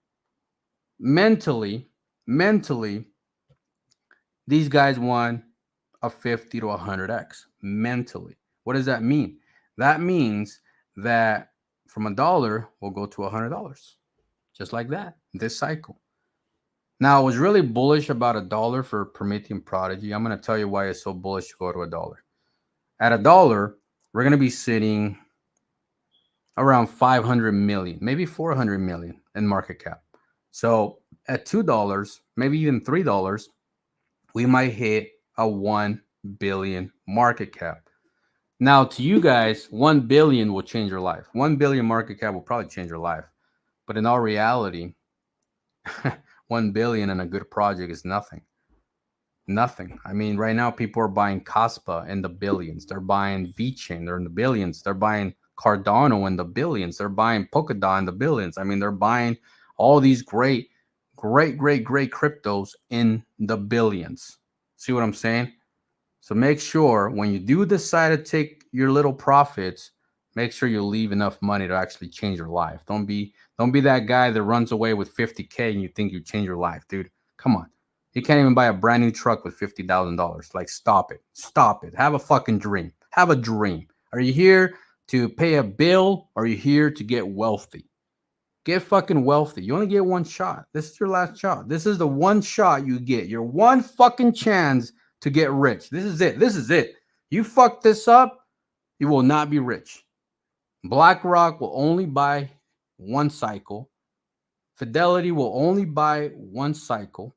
mentally, these guys want a 50 to 100x. Mentally. What does that mean? That means that from $1, we'll go to $100. Just like that, this cycle. Now, I was really bullish about $1 for Prometheum Prodigy. I'm going to tell you why it's so bullish to go to $1. At $1, we're going to be sitting around 500 million, maybe 400 million in market cap. So at $2, maybe even $3, we might hit a 1 billion market cap. Now, to you guys, 1 billion will change your life. 1 billion market cap will probably change your life. But in all reality, 1 billion in a good project is nothing. Nothing. I mean, right now, people are buying Caspa in the billions. They're buying VeChain. They're in the billions. They're buying Cardano in the billions. They're buying Polkadot in the billions. I mean, they're buying all these great cryptos in the billions. See what I'm saying? So make sure when you do decide to take your little profits, make sure you leave enough money to actually change your life. Don't be that guy that runs away with 50K and you think you change your life, dude. Come on. You can't even buy a brand new truck with $50,000. Like, stop it. Stop it. Have a fucking dream. Have a dream. Are you here to pay a bill, or are you here to get wealthy? Get fucking wealthy. You only get one shot. This is your last shot. This is the one shot you get. Your one fucking chance to get rich. This is it. This is it. You fuck this up, you will not be rich. BlackRock will only buy one cycle. Fidelity will only buy one cycle.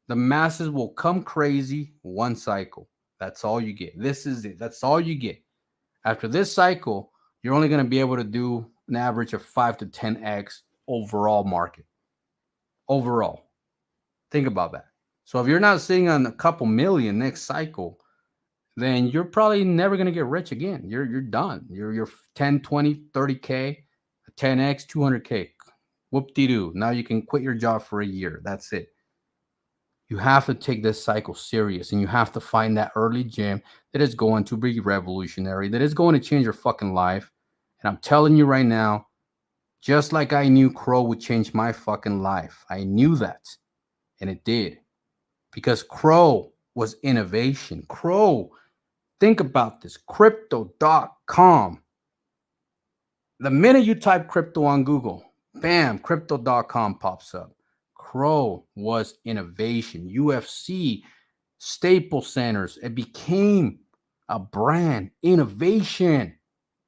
The masses will come crazy one cycle. That's all you get. This is it. That's all you get. After this cycle, you're only going to be able to do an average of 5 to 10x overall market. Overall. Think about that. So if you're not sitting on a couple million next cycle, then you're probably never going to get rich again. You're done. You're 10, 20, 30K, 10X, 200K. Whoop-de-doo. Now you can quit your job for a year. That's it. You have to take this cycle serious, and you have to find that early gem that is going to be revolutionary, that is going to change your fucking life. And I'm telling you right now, just like I knew Crow would change my fucking life. I knew that, and it did. Because Crow was innovation. Crow, think about this. Crypto.com The minute you type crypto on Google, bam, crypto.com pops up. Crow was innovation. UFC, Staples Centers, it became a brand, innovation,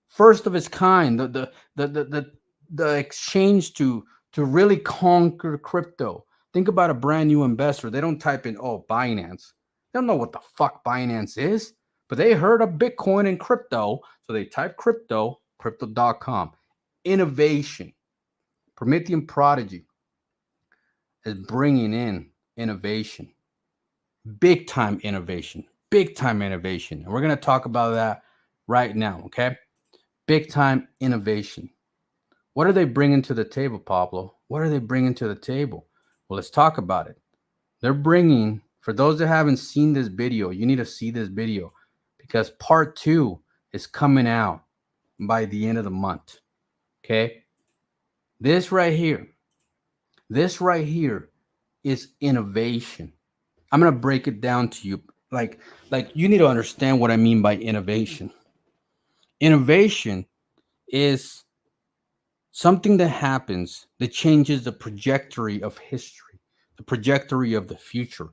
first of its kind. The exchange to really conquer crypto. Think about a brand new investor. They don't type in, oh, Binance. They don't know what the fuck Binance is, but they heard of Bitcoin and crypto, so they type crypto, crypto.com. Innovation. Prometheum Prodigy is bringing in innovation, big time innovation, big time innovation. And we're going to talk about that right now, okay? Big time innovation. What are they bringing to the table, Pablo? What are they bringing to the table? Well, let's talk about it. They're bringing, for those that haven't seen this video, you need to see this video because part 2 is coming out by the end of the month, okay? This right here is innovation. I'm going to break it down to you. Like you need to understand what I mean by innovation. Innovation is something that happens that changes the trajectory of history, the trajectory of the future.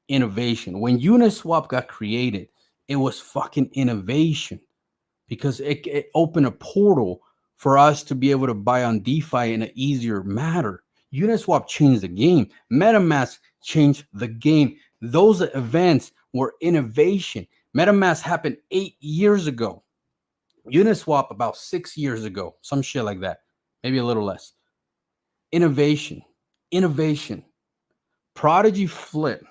Innovation. When Uniswap got created, it was fucking innovation because it opened a portal for us to be able to buy on DeFi in an easier manner. Uniswap changed the game. MetaMask changed the game. Those events were innovation. MetaMask happened 8 years ago. Uniswap about 6 years ago. Some shit like that. Maybe a little less. Innovation. Prodigy Flip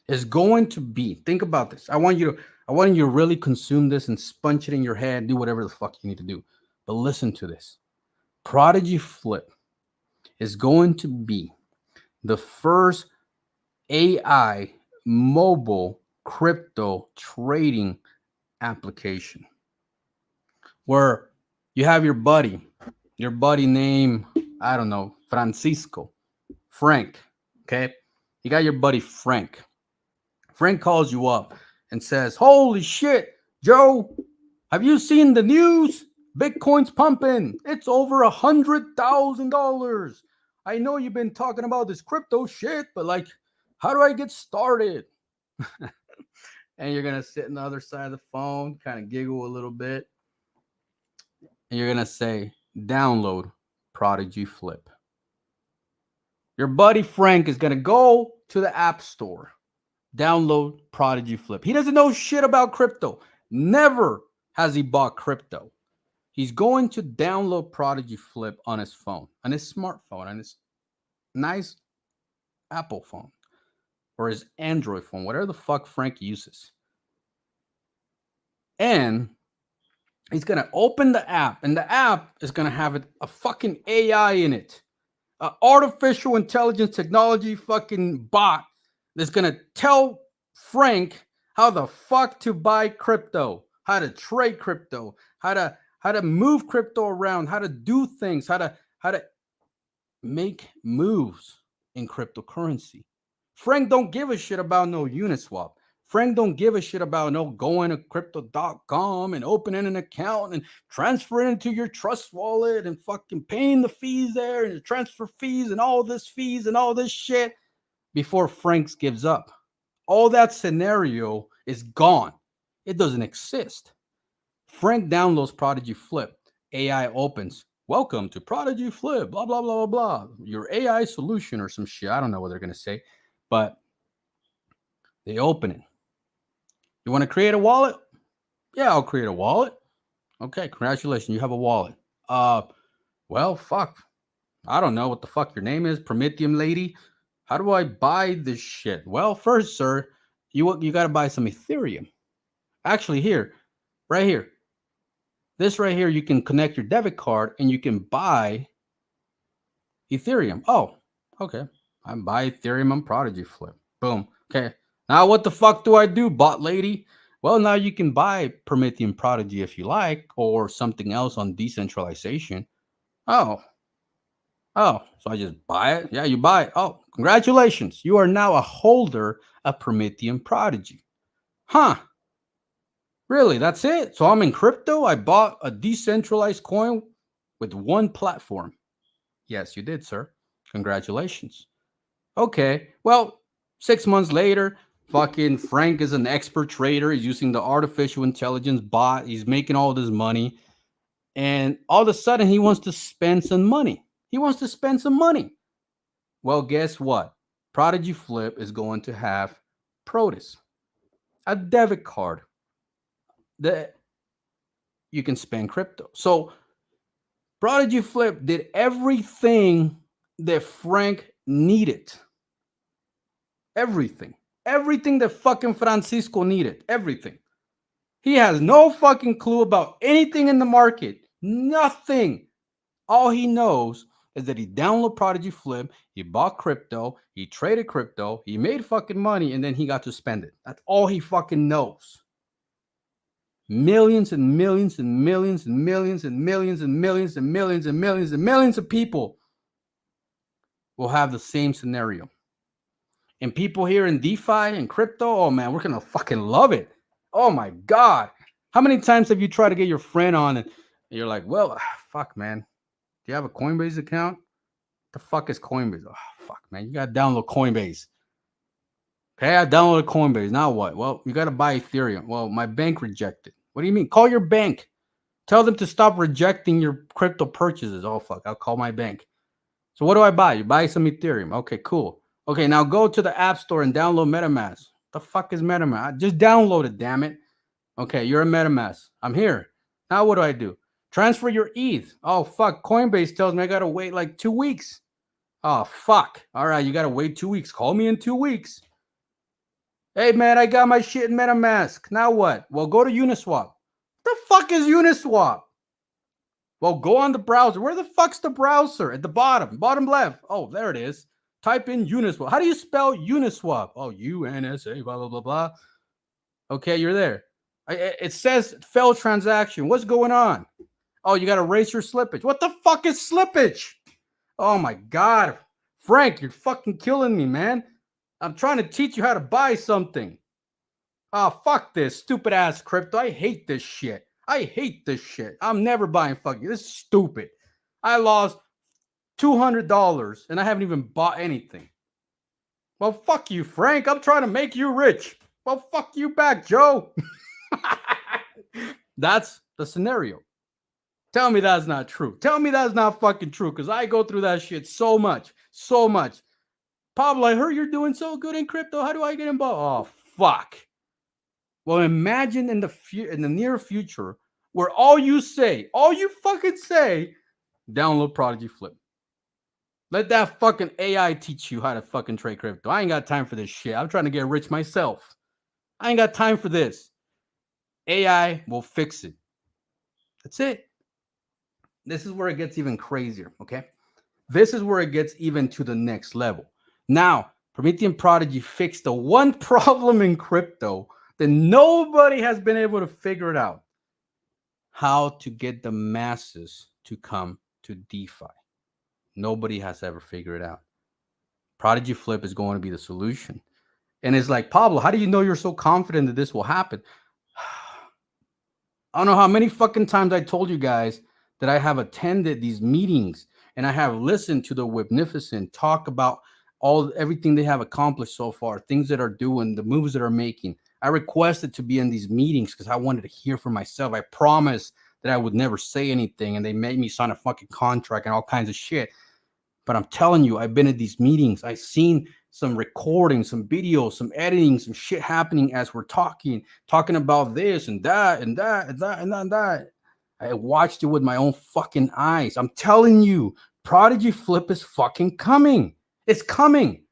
is going to be, think about this. I want you to really consume this and sponge it in your head, do whatever the fuck you need to do. But listen to this. Prodigy Flip is going to be the first AI mobile crypto trading application where you have your buddy named, I don't know, Frank, okay? You got your buddy Frank. Frank calls you up and says, holy shit, Joe, have you seen the news? Bitcoin's pumping. It's over $100,000. I know you've been talking about this crypto shit, but like, how do I get started? And you're going to sit on the other side of the phone, kind of giggle a little bit. And you're going to say, download Prodigy Flip. Your buddy Frank is going to go to the App Store, download Prodigy Flip. He doesn't know shit about crypto. Never has he bought crypto. He's going to download Prodigy Flip on his phone, on his smartphone, on his nice Apple phone or his Android phone, whatever the fuck Frank uses. And he's going to open the app, and the app is going to have a fucking AI in it. An artificial intelligence technology fucking bot that's going to tell Frank how the fuck to buy crypto, how to trade crypto, how to move crypto around, how to do things, how to make moves in cryptocurrency. Frank don't give a shit about no Uniswap. Frank don't give a shit about no going to crypto.com and opening an account and transferring into your trust wallet and fucking paying the fees there and the transfer fees and all this shit before Frank gives up. All that scenario is gone. It doesn't exist. Frank downloads Prodigy Flip. AI opens. Welcome to Prodigy Flip. Blah, blah, blah, blah, blah. Your AI solution or some shit. I don't know what they're going to say. But they open it. You want to create a wallet? Yeah, I'll create a wallet. Okay, congratulations. You have a wallet. Well, fuck. I don't know what the fuck your name is. Prometheum lady. How do I buy this shit? Well, first, sir, you got to buy some Ethereum. Actually, right here. This right here, you can connect your debit card and you can buy Ethereum. Oh, okay. I buy Ethereum on Prodigy Flip. Boom. Okay. Now what the fuck do I do, bot lady? Well, now you can buy Prometheum Prodigy if you like, or something else on decentralization. Oh, so I just buy it? Yeah, you buy it. Oh, congratulations. You are now a holder of Prometheum Prodigy. Huh. Really, that's it? So I'm in crypto? I bought a decentralized coin with one platform. Yes, you did, sir. Congratulations. Okay, well, 6 months later, fucking Frank is an expert trader. He's using the artificial intelligence bot. He's making all this money. And all of a sudden, he wants to spend some money. He wants to spend some money. Well, guess what? Prodigy Flip is going to have Protus, a debit card that you can spend crypto. So Prodigy Flip did everything that Frank needed. Everything. Everything that fucking Francisco needed. Everything. He has no fucking clue about anything in the market. Nothing. All he knows is that he downloaded Prodigy Flip, he bought crypto, he traded crypto, he made fucking money, and then he got to spend it. That's all he fucking knows. Millions and millions and millions and millions and millions and millions and millions and millions and millions of people will have the same scenario. And people here in DeFi and crypto, oh man, we're gonna fucking love it. Oh my God. How many times have you tried to get your friend on and you're like, well, fuck, man. Do you have a Coinbase account? The fuck is Coinbase? Oh, fuck, man. You gotta download Coinbase. Okay, I downloaded Coinbase. Now what? Well, you gotta buy Ethereum. Well, my bank rejected. What do you mean? Call your bank. Tell them to stop rejecting your crypto purchases. Oh, fuck. I'll call my bank. So what do I buy? You buy some Ethereum. Okay, cool. Okay, now go to the App Store and download MetaMask. The fuck is MetaMask? Just download it, damn it. Okay, you're a MetaMask. I'm here. Now what do? Transfer your ETH. Oh, fuck. Coinbase tells me I got to wait like 2 weeks. Oh, fuck. All right, you got to wait 2 weeks. Call me in 2 weeks. Hey, man, I got my shit in MetaMask. Now what? Well, go to Uniswap. The fuck is Uniswap? Well, go on the browser. Where the fuck's the browser? At the bottom left. Oh, there it is. Type in Uniswap. How do you spell Uniswap? Oh, UNSA, blah, blah, blah, blah. Okay, you're there. It says failed transaction. What's going on? Oh, you got to erase your slippage. What the fuck is slippage? Oh, my God. Frank, you're fucking killing me, man. I'm trying to teach you how to buy something. Oh, fuck this stupid ass crypto. I hate this shit. I'm never buying fucking. This is stupid. I lost $200 and I haven't even bought anything. Well, fuck you, Frank. I'm trying to make you rich. Well, fuck you back, Joe. That's the scenario. Tell me that's not true. Tell me that's not fucking true, because I go through that shit so much. Pablo, I heard you're doing so good in crypto. How do I get involved? Oh, fuck. Well, imagine in the near future where all you fucking say, download Prodigy Flip. Let that fucking AI teach you how to fucking trade crypto. I ain't got time for this shit. I'm trying to get rich myself. I ain't got time for this. AI will fix it. That's it. This is where it gets even crazier, okay? This is where it gets even to the next level. Now, Prometheum Prodigy fixed the one problem in crypto that nobody has been able to figure it out. How to get the masses to come to DeFi. Nobody has ever figured it out. Prodigy Flip is going to be the solution. And it's like, Pablo, how do you know you're so confident that this will happen? I don't know how many fucking times I told you guys that I have attended these meetings and I have listened to the Whipnificent talk about everything they have accomplished so far, things that are doing, the moves that are making. I requested to be in these meetings because I wanted to hear for myself. I promised that I would never say anything, and they made me sign a fucking contract and all kinds of shit. But I'm telling you, I've been at these meetings. I've seen some recordings, some videos, some editing, some shit happening as we're talking about this and that and that and that and that and that. I watched it with my own fucking eyes. I'm telling you, Prodigy Flip is fucking coming. It's coming.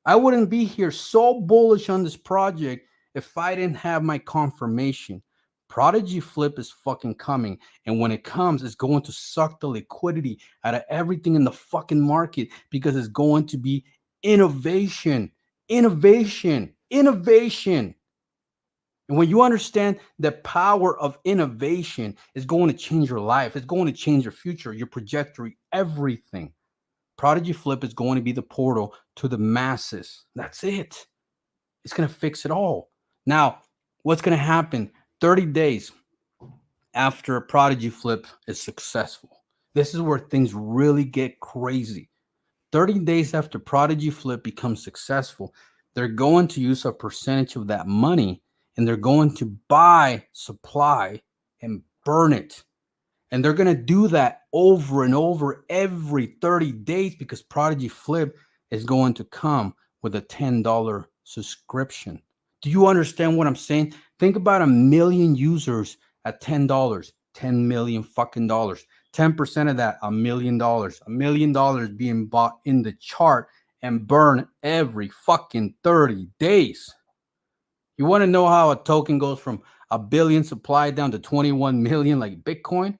I wouldn't be here so bullish on this project if I didn't have my confirmation. Prodigy Flip is fucking coming. And when it comes, it's going to suck the liquidity out of everything in the fucking market, because it's going to be innovation. And when you understand the power of innovation is going to change your life, it's going to change your future, your trajectory, everything. Prodigy Flip is going to be the portal to the masses. That's it. It's going to fix it all. Now, what's going to happen 30 days after Prodigy Flip is successful? This is where things really get crazy. 30 days after Prodigy Flip becomes successful, they're going to use a percentage of that money and they're going to buy supply and burn it. And they're going to do that over and over every 30 days because Prodigy Flip is going to come with a $10 subscription. Do you understand what I'm saying? Think about 1 million users at $10, 10 million fucking dollars. 10% of that, $1 million. $1 million being bought in the chart and burn every fucking 30 days. You want to know how a token goes from 1 billion supply down to 21 million like Bitcoin?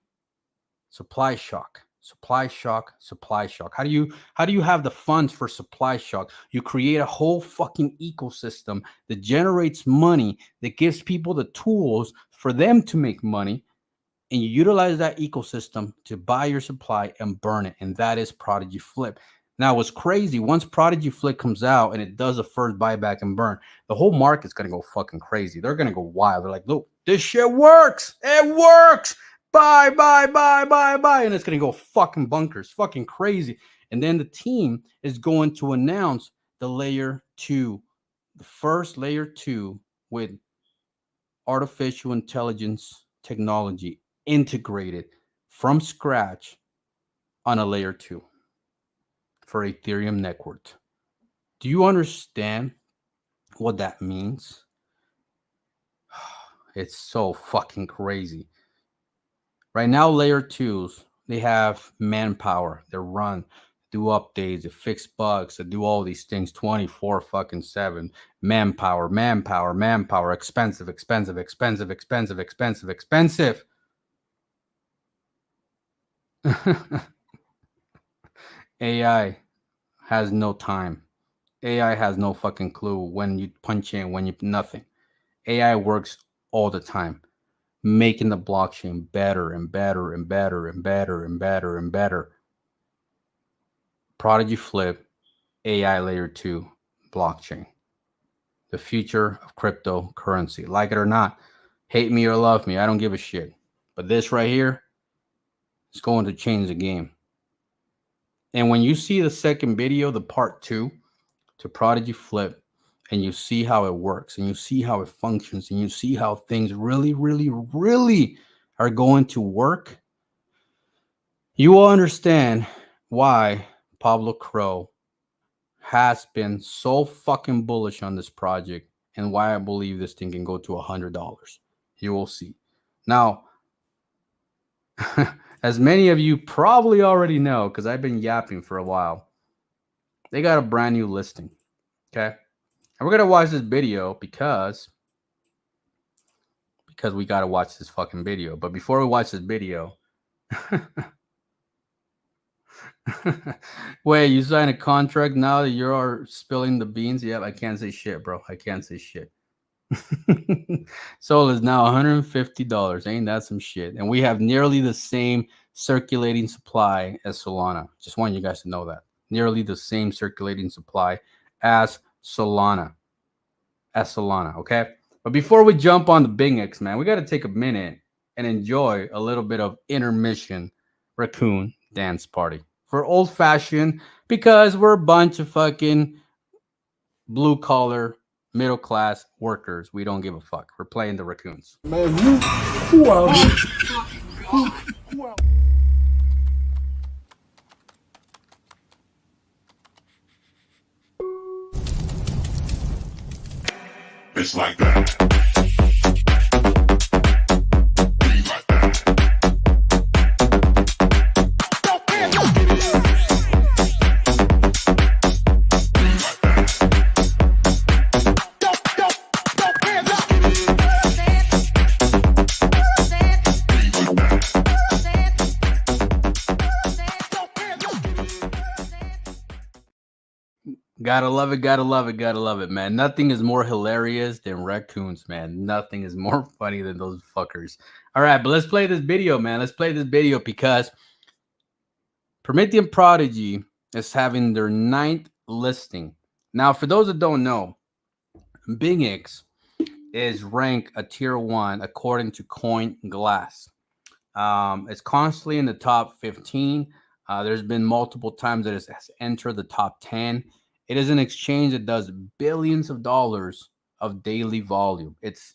Supply shock, supply shock, supply shock. How do you have the funds for supply shock? You create a whole fucking ecosystem that generates money, that gives people the tools for them to make money, and you utilize that ecosystem to buy your supply and burn it. And that is Prodigy Flip. Now, what's crazy, once Prodigy Flip comes out and it does a first buyback and burn, the whole market's going to go fucking crazy. They're going to go wild. They're like, look, this shit works. It works. Buy, buy, buy, buy, buy. And it's going to go fucking bunkers, fucking crazy. And then the team is going to announce the layer 2, the first layer 2 with artificial intelligence technology integrated from scratch on a layer 2 for Ethereum network. Do you understand what that means? It's so fucking crazy. Right now, layer 2s, they have manpower. They run, do updates, they fix bugs, they do all these things 24 fucking 7. Manpower, manpower, manpower, expensive, expensive, expensive, expensive, expensive, expensive. AI has no time. AI has no fucking clue when you punch in, when you nothing. AI works all the time, making the blockchain better and better and better and better and better and better. Prodigy Flip, AI layer 2 blockchain. The future of cryptocurrency. Like it or not, hate me or love me, I don't give a shit. But this right here is going to change the game. And when you see the second video, the part 2 to Prodigy Flip, and you see how it works, and you see how it functions, and you see how things really, really, really are going to work, you will understand why Pablo Crow has been so fucking bullish on this project and why I believe this thing can go to $100. You will see. Now, as many of you probably already know, because I've been yapping for a while, they got a brand new listing. Okay. And we're going to watch this video because we got to watch this fucking video. But before we watch this video, wait, you signed a contract now that you're spilling the beans? Yep, I can't say shit, bro. I can't say shit. Sol is now $150. Ain't that some shit? And we have nearly the same circulating supply as Solana. Just want you guys to know that. Nearly the same circulating supply as Solana. Okay? But before we jump on the BINGX, man, we got to take a minute and enjoy a little bit of intermission raccoon dance party. For old-fashioned, because we're a bunch of fucking blue-collar, middle-class workers. We don't give a fuck. We're playing the raccoons. Man, who are you? It's like that. Gotta love it, gotta love it, gotta love it, man. Nothing is more hilarious than raccoons, man. Nothing is more funny than those fuckers. All right, but let's play this video, man. Let's play this video because Prometheum Prodigy is having their 9th listing. Now, for those that don't know, BINGX is ranked a tier 1 according to CoinGlass. It's constantly in the top 15. There's been multiple times that it has entered the top 10. It is an exchange that does billions of dollars of daily volume. It's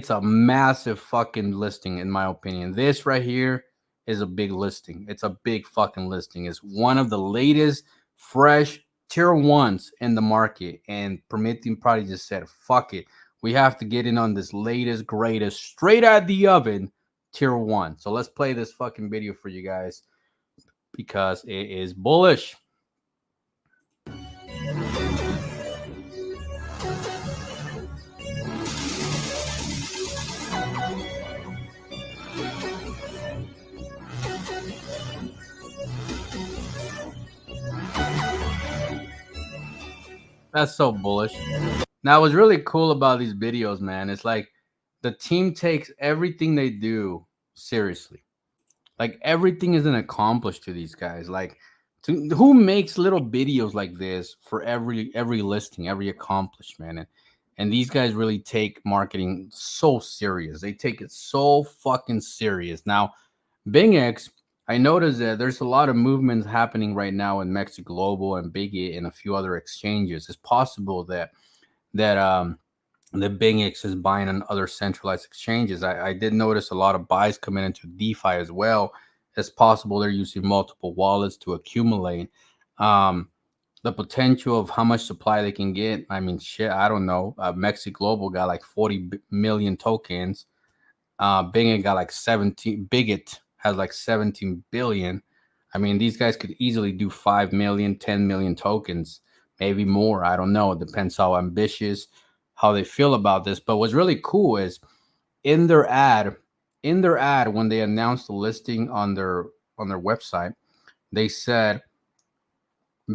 a massive fucking listing, in my opinion. This right here is a big listing. It's a big fucking listing. It's one of the latest, fresh tier ones in the market. And Prometheum Prodigy just said, fuck it. We have to get in on this latest, greatest, straight out the oven tier one. So let's play this fucking video for you guys because it is bullish. That's so bullish. Now, what's really cool about these videos, man, it's like the team takes everything they do seriously. Like everything is an accomplish to these guys. Like, who makes little videos like this for every listing, every accomplishment? And these guys really take marketing so serious. They take it so fucking serious. Now, BINGX, I noticed that there's a lot of movements happening right now in Mexico Global and Biggie and a few other exchanges. It's possible that the BINGX is buying on other centralized exchanges. I did notice a lot of buys coming into DeFi as well. It's possible they're using multiple wallets to accumulate. The potential of how much supply they can get, I mean, shit, I don't know. Mexico Global got like 40 million tokens. BINGX got like 17. Bigot has like 17 billion. I mean, these guys could easily do 5 million, 10 million tokens, maybe more. I don't know. It depends how ambitious, how they feel about this. But what's really cool is in their ad, when they announced the listing on their website, they said,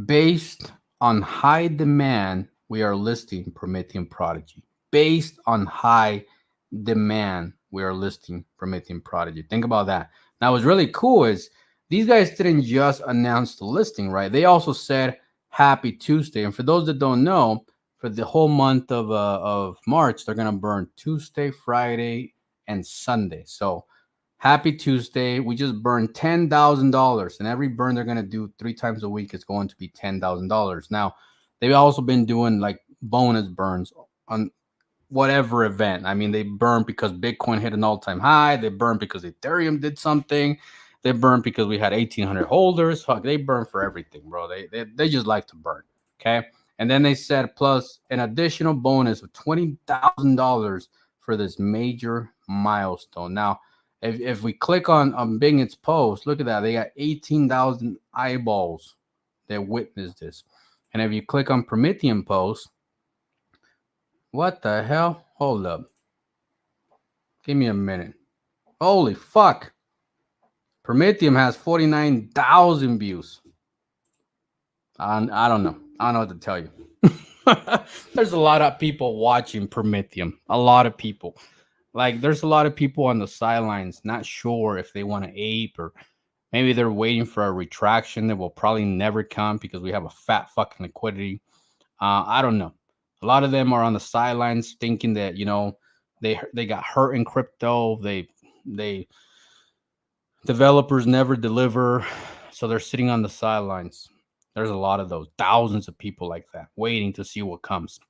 based on high demand, we are listing Prometheum Prodigy. Based on high demand, we are listing Prometheum Prodigy. Think about that. Now, what's really cool is these guys didn't just announce the listing, right? They also said Happy Tuesday. And for those that don't know, for the whole month of March, they're gonna burn Tuesday, Friday, and Sunday. So Happy Tuesday. We just burned $10,000, and every burn they're gonna do 3 times a week is going to be $10,000. Now, they've also been doing like bonus burns on whatever event. I mean, they burned because Bitcoin hit an all-time high. They burned because Ethereum did something. They burned because we had 1,800 holders. Fuck, they burn for everything, bro. They just like to burn. Okay. And then they said plus an additional bonus of $20,000 for this major milestone. Now, if we click on BINGX's post, look at that. They got 18,000 eyeballs that witnessed this. And if you click on Prometheum post, what the hell? Hold up. Give me a minute. Holy fuck. Prometheum has 49,000 views. I don't know. I don't know what to tell you. There's a lot of people watching Prometheum. A lot of people. Like, there's a lot of people on the sidelines not sure if they want to ape, or maybe they're waiting for a retraction that will probably never come because we have a fat fucking liquidity. I don't know. A lot of them are on the sidelines thinking that, you know, they got hurt in crypto. They developers never deliver, so they're sitting on the sidelines. There's a lot of those, thousands of people like that, waiting to see what comes,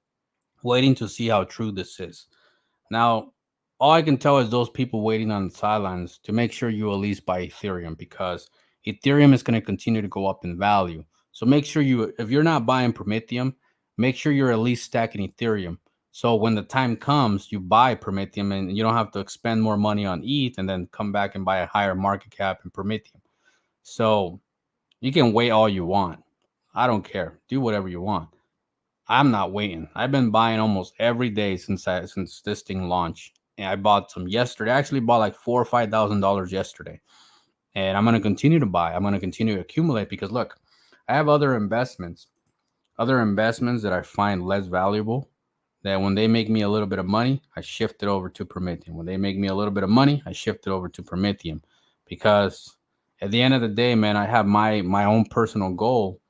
waiting to see how true this is. Now, all I can tell is those people waiting on the sidelines to make sure you at least buy Ethereum, because Ethereum is going to continue to go up in value. So make sure you, if you're not buying Prometheum, make sure you're at least stacking Ethereum. So when the time comes, you buy Prometheum and you don't have to expend more money on ETH and then come back and buy a higher market cap in Prometheum. So you can wait all you want. I don't care. Do whatever you want. I'm not waiting. I've been buying almost every day since this thing launched. And I bought some yesterday. I actually bought like $4,000 or $5,000 yesterday. And I'm going to continue to buy. I'm going to continue to accumulate because, look, I have other investments that I find less valuable, that when they make me a little bit of money, I shift it over to Prometheum. When they make me a little bit of money, I shift it over to Prometheum. Because at the end of the day, man, I have my own personal goal,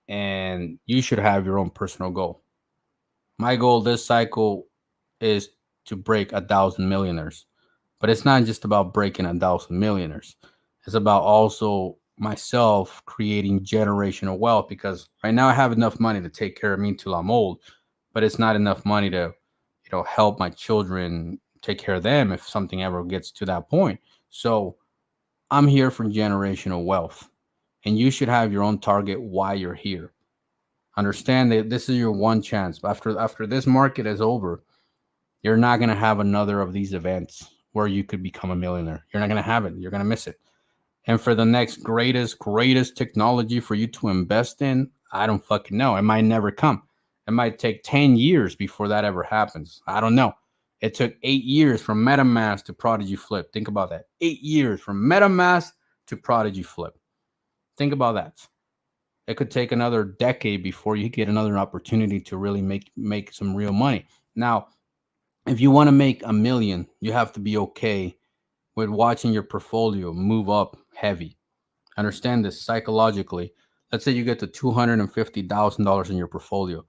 and you should have your own personal goal. My goal this cycle is to break 1,000 millionaires. But it's not just about breaking 1,000 millionaires. It's about also myself creating generational wealth, because right now I have enough money to take care of me until I'm old, but it's not enough money to, help my children, take care of them if something ever gets to that point. So I'm here for generational wealth, and you should have your own target why you're here. Understand that this is your one chance. After this market is over, you're not going to have another of these events where you could become a millionaire. You're not going to have it. You're going to miss it. And for the next greatest technology for you to invest in, I don't fucking know. It might never come. It might take 10 years before that ever happens. I don't know. It took 8 years from MetaMask to Prodigy Flip. Think about that. 8 years from MetaMask to Prodigy Flip. Think about that. It could take another decade before you get another opportunity to really make some real money. Now, if you want to make $1 million, you have to be okay with watching your portfolio move up heavy. Understand this psychologically. Let's say you get to $250,000 in your portfolio,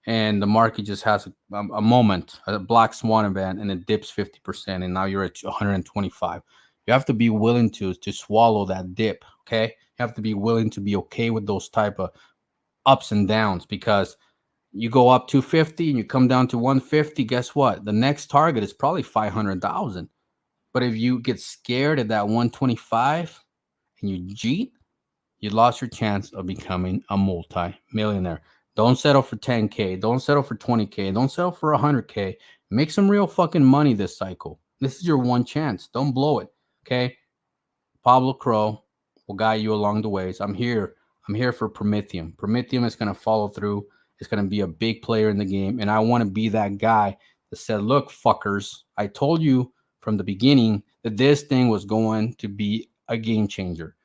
and the market just has a moment, a black swan event, and it dips 50%, and now you're at 125. You have to be willing to swallow that dip, okay? You have to be willing to be okay with those type of ups and downs, because you go up 250 and you come down to 150, guess what? The next target is probably 500,000. But if you get scared at that 125 and you cheat, you lost your chance of becoming a multi-millionaire. Don't settle for 10K. Don't settle for 20K. Don't settle for 100K. Make some real fucking money this cycle. This is your one chance. Don't blow it, okay? Pablo Crow will guide you along the ways. I'm here for Prometheum. Prometheum is going to follow through. It's going to be a big player in the game. And I want to be that guy that said, look, fuckers, I told you from the beginning that this thing was going to be a game changer.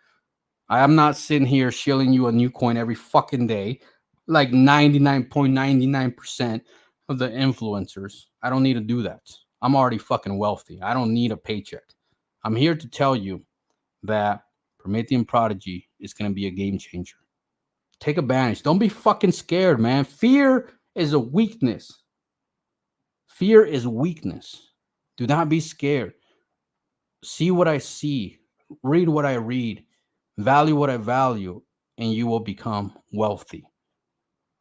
I am not sitting here shilling you a new coin every fucking day like 99.99% of the influencers. I don't need to do that. I'm already fucking wealthy. I don't need a paycheck. I'm here to tell you that Prometheum Prodigy is going to be a game changer. Take advantage. Don't be fucking scared, man. Fear is a weakness. Fear is weakness. Do not be scared. See what I see. Read what I read. Value what I value. And you will become wealthy.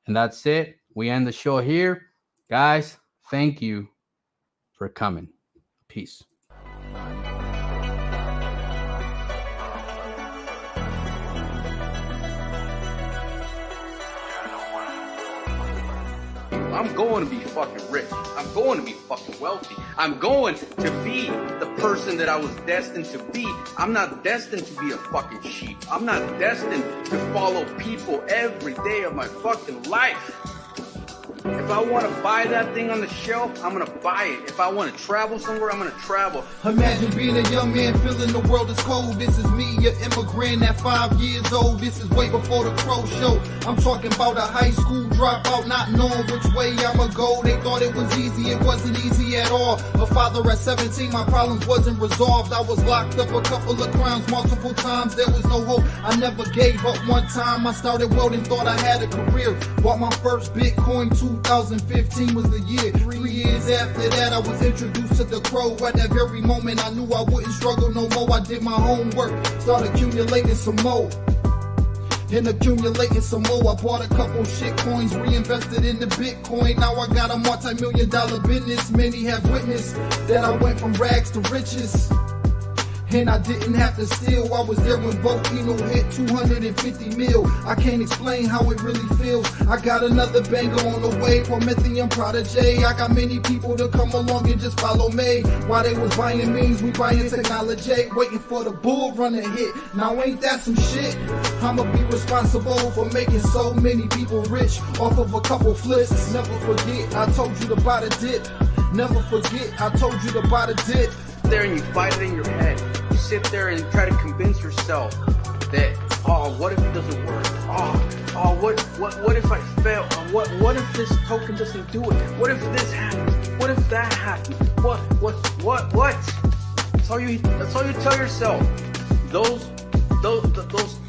And that's it. We end the show here. Guys, thank you for coming. Peace. I'm going to be fucking rich. I'm going to be fucking wealthy. I'm going to be the person that I was destined to be. I'm not destined to be a fucking sheep. I'm not destined to follow people every day of my fucking life. If I want to buy that thing on the shelf, I'm going to buy it. If I want to travel somewhere, I'm going to travel. Imagine being a young man feeling the world is cold. This is me, your immigrant at 5 years old. This is way before the Crow Show. I'm talking about a high school dropout, not knowing which way I'ma go. They thought it was easy, it wasn't easy at all. A father at 17, my problems wasn't resolved. I was locked up a couple of crimes, multiple times. There was no hope, I never gave up. One time I started welding, thought I had a career. Bought my first Bitcoin, 2015 was the year. 3 years after that, I was introduced to the Crow. At that very moment, I knew I wouldn't struggle no more. I did my homework, started accumulating some more. And accumulating some more. I bought a couple shit coins, reinvested in the Bitcoin. Now I got a multi-million-dollar business. Many have witnessed that I went from rags to riches. And I didn't have to steal. I was there when Volcano hit 250 mil. I can't explain how it really feels. I got another banger on the way, Prometheum Prodigy. I got many people to come along and just follow me. While they was buying memes, we buying technology, waiting for the bull run to hit. Now ain't that some shit? I'ma be responsible for making so many people rich off of a couple flips. Never forget, I told you to buy the dip. Never forget, I told you to buy the dip. There and you fight it in your head. You sit there and try to convince yourself that, oh, what if it doesn't work? Oh, what if I fail? What if this token doesn't do it? What if this happens? What if that happens? What? That's all you tell yourself. Those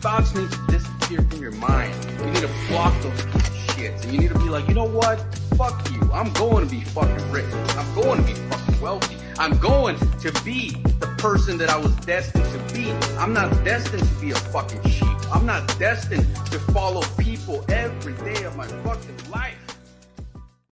thoughts need to disappear from your mind. You need to block those shits, and you need to be like, you know what? Fuck you. I'm going to be fucking rich. I'm going to be fucking wealthy. I'm going to be the person that I was destined to be. I'm not destined to be a fucking sheep. I'm not destined to follow people every